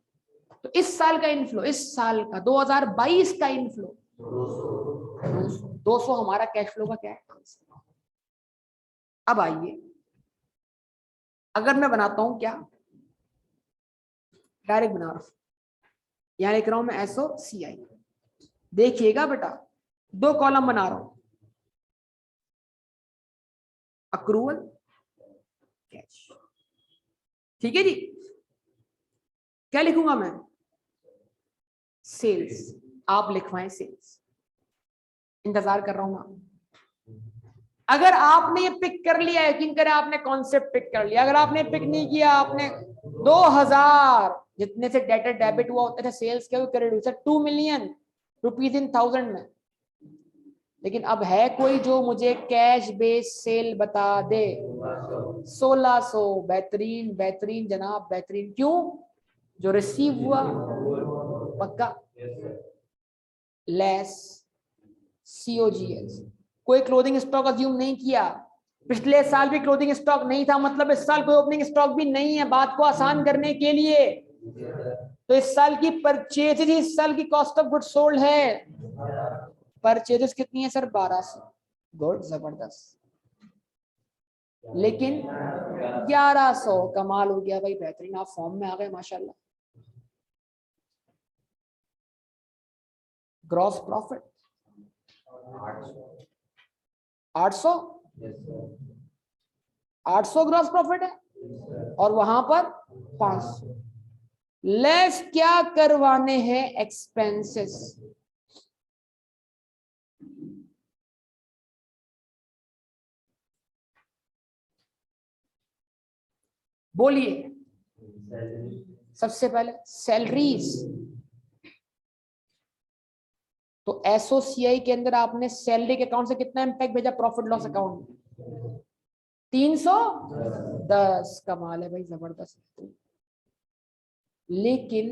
तो इस साल का इनफ्लो, इस साल का 2022 का इनफ्लो 200 हमारा कैश फ्लो का क्या है। अब आइए, अगर मैं बनाता हूं क्या, डायरेक्ट बना रहा हूं, यहां लिख रहा हूं मैं एसओ सी आई। देखिएगा बेटा, 2 कॉलम बना रहा हूं, अक्रूवल कैश। ठीक है जी। क्या लिखूंगा मैं, सेल्स। आप लिखवाएं सेल्स, इंतजार कर रहा हूं ना। अगर आपने ये पिक कर लिया, यकीन करें आपने कॉन्सेप्ट पिक कर लिया। अगर आपने पिक नहीं किया, आपने 2000 जितने से डेटर डेबिट हुआ उतने से सेल्स के क्रेडिट हुआ, 2 मिलियन रुपीज इन 1000 में। लेकिन अब है कोई जो मुझे कैश बेस सेल बता दे, 1600। बेहतरीन बेहतरीन जनाब, बेहतरीन। क्यों, जो रिसीव हुआ पक्का लेस सीओजीएस। कोई क्लोथिंग स्टॉक अज्यूम नहीं किया, पिछले साल भी क्लोथिंग स्टॉक नहीं था, मतलब इस साल कोई ओपनिंग स्टॉक भी नहीं है। बात को आसान करने के लिए तो इस साल की परचेज, इस साल की कॉस्ट ऑफ गुड सोल्ड है। परचेजेस कितनी है सर, 1200। गुड, जबरदस्त। लेकिन 1100, कमाल हो गया भाई, बेहतरीन, आप फॉर्म में आ गए माशाल्लाह। ग्रॉस प्रॉफिट 800, 800 ग्रॉस प्रॉफिट है, और वहां पर 500 लेस क्या करवाने हैं, एक्सपेंसेस। बोलिए, सबसे पहले सैलरीज। तो एसओसीआई के अंदर आपने सैलरी के अकाउंट से कितना इंपैक्ट भेजा प्रॉफिट लॉस अकाउंट में, 310। कमाल है भाई, जबरदस्त। लेकिन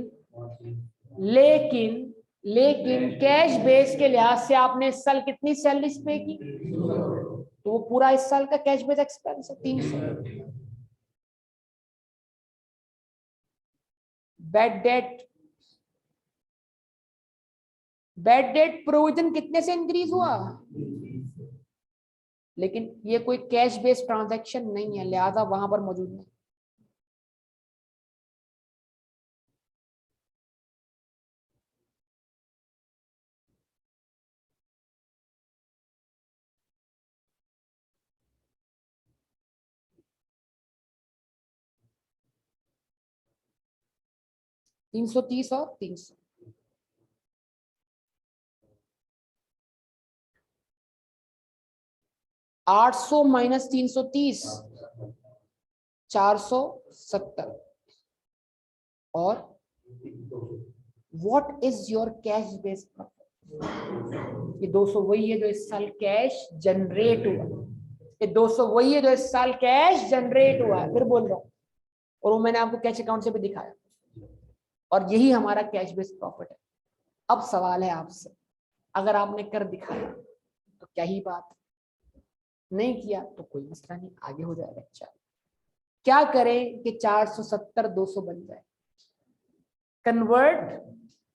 लेकिन लेकिन कैश बेस के लिहाज से आपने इस साल कितनी सैलरी पे की, तो वो पूरा इस साल का कैश बेस एक्सपेंस है 300। Bad debt, bad debt provision कितने से इंक्रीज हुआ, लेकिन ये कोई कैश बेस्ड ट्रांजैक्शन नहीं है, लिहाजा वहां पर मौजूद नहीं। तीन सौ 30 और 300, 800 माइनस 330, 470। और what is your cash based profit, ये 200 वही है जो इस साल कैश जनरेट हुआ, ये 200 वही है जो इस साल कैश जनरेट हुआ है, फिर बोल रहा हूं। और वो मैंने आपको कैश अकाउंट से भी दिखाया, और यही हमारा कैश बेस्ड प्रॉफिट है। अब सवाल है आपसे, अगर आपने कर दिखाया तो क्या ही बात, नहीं किया तो कोई मसला नहीं, आगे हो जाएगा। अच्छा, क्या करें कि 470 200 बन जाए। Convert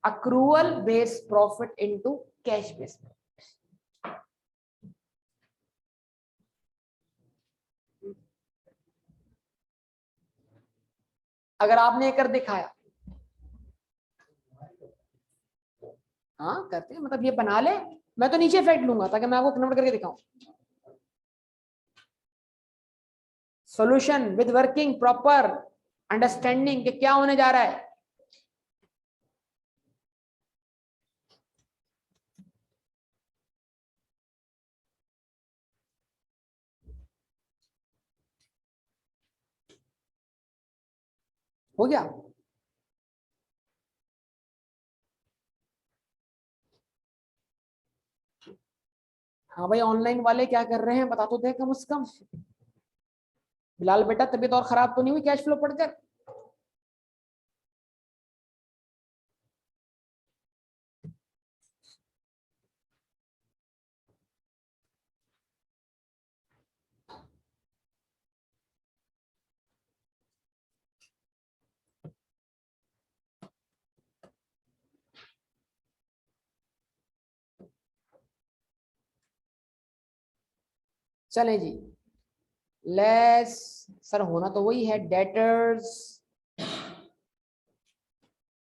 accrual based profit into cash based. अगर आपने ये कर दिखाया, हाँ करते हैं, मतलब ये बना ले, मैं तो नीचे फेंक लूंगा ताकि मैं आपको कन्वर्ट करके दिखाऊं। Solution with working proper understanding कि क्या होने जा रहा है। हो गया? हाँ भाई, ऑनलाइन वाले क्या कर रहे हैं बता तो दे कम से कम। बिलाल बेटा, तबीयत और खराब तो नहीं हुई कैश फ्लो पढ़कर? चले जी, लेस सर होना तो वही है, डेटर्स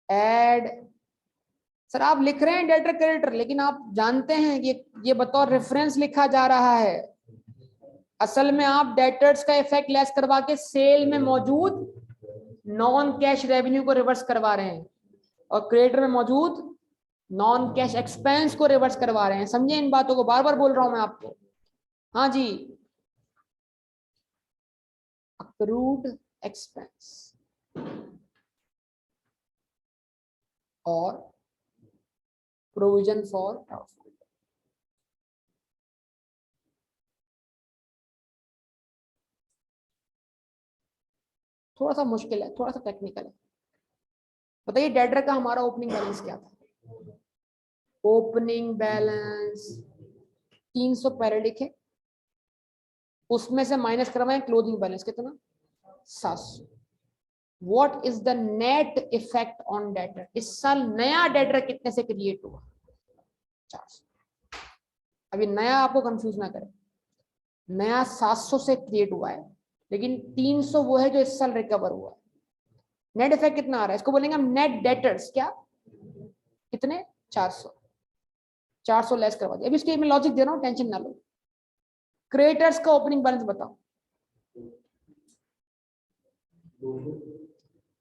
एड। सर आप लिख रहे हैं डेटर क्रेडिटर, लेकिन आप जानते हैं कि ये बतौर रेफरेंस लिखा जा रहा है। असल में आप डेटर्स का इफेक्ट लेस करवा के सेल में मौजूद नॉन कैश रेवेन्यू को रिवर्स करवा रहे हैं, और क्रेडिटर में मौजूद नॉन कैश एक्सपेंस को रिवर्स करवा रहे हैं। समझे इन बातों को? बार बार बोल रहा हूं मैं आपको। हाँ जी, अक्रूड एक्सपेंस और प्रोविजन फॉर डाउटफुल। थोड़ा सा मुश्किल है, थोड़ा सा टेक्निकल है। बताइए डेटर का हमारा ओपनिंग बैलेंस क्या था? ओपनिंग बैलेंस 300 पहले लिखे, उसमें से माइनस करवाएं क्लोजिंग बैलेंस कितना? 700। What is the net effect on debtor? इस साल नया डेटर कितने से क्रिएट हुआ? 400। अभी नया आपको कंफ्यूज ना करे, नया 700 से क्रिएट हुआ है, लेकिन 300 वो है जो इस साल रिकवर हुआ है। नेट इफेक्ट कितना आ रहा है? इसको बोलेंगे हम नेट डेटर्स। क्या कितने? 400। 400 लेस करवा दिया। अभी इसके मैं लॉजिक दे रहा हूं, टेंशन ना लो। क्रिएटर्स का ओपनिंग बैलेंस बताओ।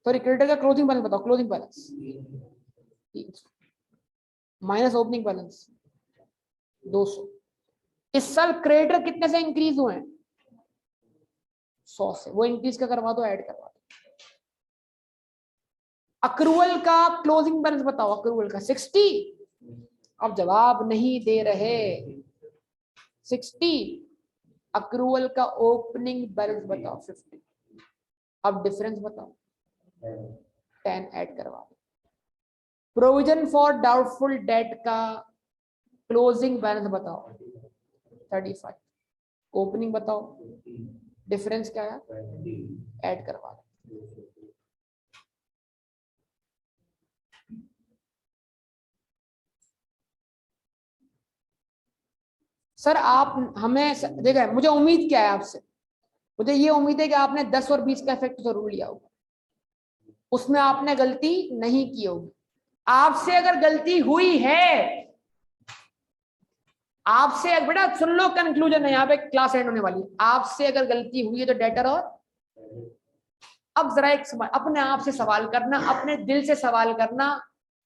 सॉरी, क्रेडिटर का क्लोजिंग बैलेंस बताओ। Closing balance minus opening balance 200। इस साल क्रेडिटर कितने से इंक्रीज हुए हैं? 100 से। वो इंक्रीज का करवा दो, ऐड करवा दो। अक्रूवल का क्लोजिंग बैलेंस बताओ। अक्रूवल का 60। अब जवाब नहीं दे रहे। 60। अक्रूवल का ओपनिंग बैलेंस बताओ 50। अब डिफरेंस बताओ। 10 ऐड करवा दो। प्रोविजन फॉर डाउटफुल डेट का क्लोजिंग बैलेंस बताओ 35। ओपनिंग बताओ, डिफरेंस क्या है? ऐड करवा दो। सर आप हमें देखा, मुझे उम्मीद क्या है आपसे? मुझे ये उम्मीद है कि आपने 10 और 20 का इफेक्ट जरूर लिया होगा, उसमें आपने गलती नहीं की होगी। आपसे अगर गलती हुई है, आपसे बेटा सुन लो, कंक्लूजन है यहाँ पे, क्लास एंड होने वाली है। आपसे अगर गलती हुई है तो डेटर और अब जरा एक अपने आप से सवाल करना, अपने दिल से सवाल करना,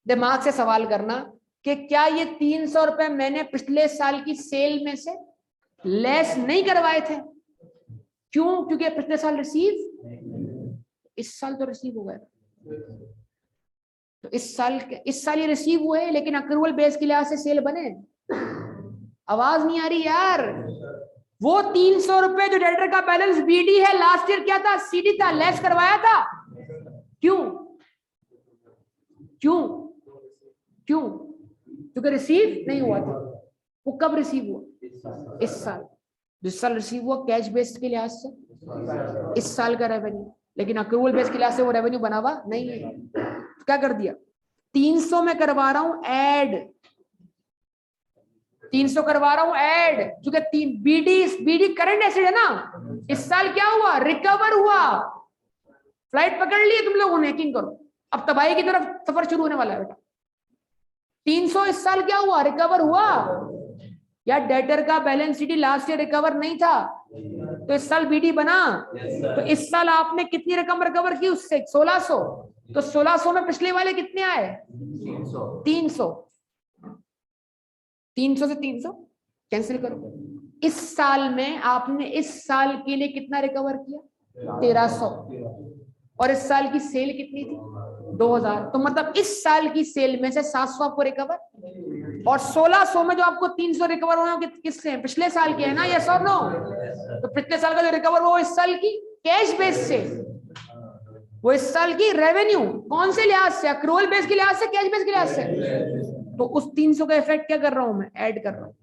दिमाग से सवाल करना कि क्या ये 300 रुपए मैंने पिछले साल की सेल में से लेस नहीं करवाए थे? क्यों? क्योंकि पिछले साल रिसीव, इस साल तो रिसीव हो गया। तो इस साल ये रिसीव हुए, लेकिन अक्रूवल बेस के लिहाज से सेल बने। आवाज नहीं आ रही यार। वो 300 रुपए जो डेटर का बैलेंस बीडी है, लास्ट ईयर क्या था? सीडी था, लेस करवाया था। क्यों? क्यों? क्यों? क्योंकि रिसीव नहीं हुआ था। वो कब रिसीव हुआ? इस साल। जिस साल रिसीव हुआ कैश बेस्ड के लिहाज से इस साल का रेवेन्यू, लेकिन अक्रूवल बेस के लिहाज से वो रेवेन्यू बना हुआ नहीं है। तो क्या कर दिया? 300 में करवा रहा हूं ऐड, 300 करवा रहा हूं ऐड, क्योंकि बीडी करंट एसेट है ना। इस साल क्या हुआ? रिकवर हुआ। फ्लाइट पकड़ लिए तुम लोगों ने, यकीन करो। अब तबाही की तरफ सफर शुरू होने वाला है बेटा। 300 इस साल क्या हुआ? रिकवर हुआ। या डेटर का balance sheet last year recover नहीं था, तो इस साल बीडी बना। तो इस साल आपने कितनी रकम रिकवर की उससे? 1600। तो 1600 में पिछले वाले कितने आए? 300। 300 से 300 कैंसिल करो। इस साल में आपने इस साल के लिए कितना रिकवर किया? 1300। और इस साल की सेल कितनी थी 2000, तो मतलब इस साल की सेल में से 700 आपको रिकवर, और 1600 में जो आपको 300 रिकवर हुए किससे हैं, पिछले साल के है ना, यस और नो? तो पिछले साल का जो रिकवर हुआ वो इस साल की कैश बेस से, वो इस साल की रेवेन्यू कौन से लिहाज से, अक्रूवल बेस के लिहाज से, कैश बेस के लिहाज से, तो उस 300 का इफेक्ट क्या कर रहा हूं मैं, ऐड कर रहा हूं।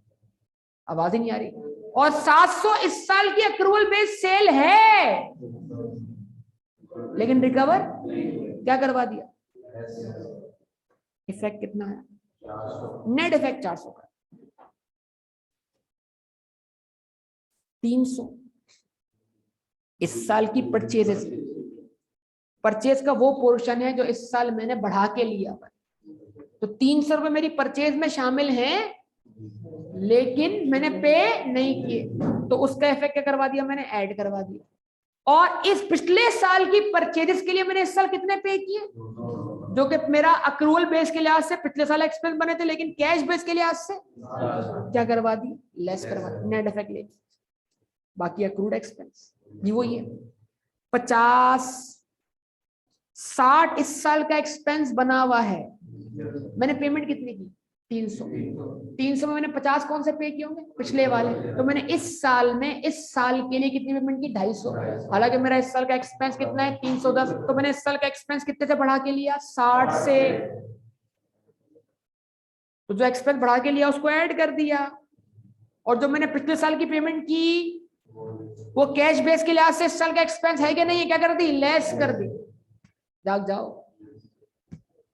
आवाज ही नहीं आ रही। और 700 इस साल की अक्रूवल बेस सेल है, लेकिन रिकवर क्या करवा दिया, इफेक्ट कितना है, नेट इफेक्ट 400 का। 300 इस साल की परचेजेस, परचेज का वो पोर्शन है जो इस साल मैंने बढ़ा के लिया, तो 300 रुपए मेरी परचेज में शामिल हैं, लेकिन मैंने पे नहीं किए, तो उसका इफेक्ट क्या करवा दिया मैंने, ऐड करवा दिया। और इस पिछले साल की परचेजेस के लिए मैंने इस साल कितने पे किए, जो कि मेरा अक्रूवल बेस के लिहाज से पिछले साल एक्सपेंस बने थे, लेकिन कैश बेस के लिहाज से क्या करवा दी, लेस करवा दी, नेट इफेक्ट ले, बाकी अक्रूड एक्सपेंस ये वही है। 50 60 इस साल का एक्सपेंस बना हुआ है, मैंने पेमेंट कितनी की 300, 300 में मैंने 50 कौन से पे किए होंगे, पिछले वाले, तो मैंने इस साल में इस साल के लिए कितनी पेमेंट की 250, हालांकि मेरा इस साल का एक्सपेंस कितना है 310, तो मैंने इस साल का एक्सपेंस कितने से बढ़ा के लिया 60 से, तो जो एक्सपेंस बढ़ा के लिया उसको ऐड कर दिया, और जो मैंने पिछले साल की पेमेंट की वो कैश बेस के लिहाज से इस साल का एक्सपेंस है कि नहीं है, क्या कर दी, लेस कर दी, जाग जाओ।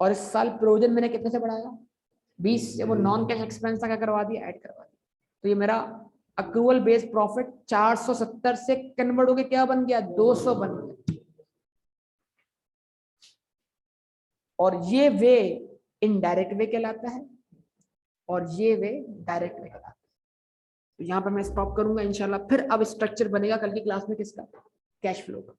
और इस साल प्रोविजन मैंने कितने से बढ़ाया 20 से, वो नॉन कैश एक्सपेंस था, क्या करवा दिया, ऐड करवा दिया, तो ये मेरा अक्रूवल बेस प्रॉफिट 470 से कन्वर्ट होके क्या बन गया 200 बन गया। और ये वे इनडायरेक्ट वे कहलाता है और ये वे डायरेक्ट वे कहलाता है। तो यहाँ पर मैं स्टॉप करूंगा इंशाल्लाह, फिर अब स्ट्रक्चर बनेगा कल की क्लास में किसका, कैश फ्लो का।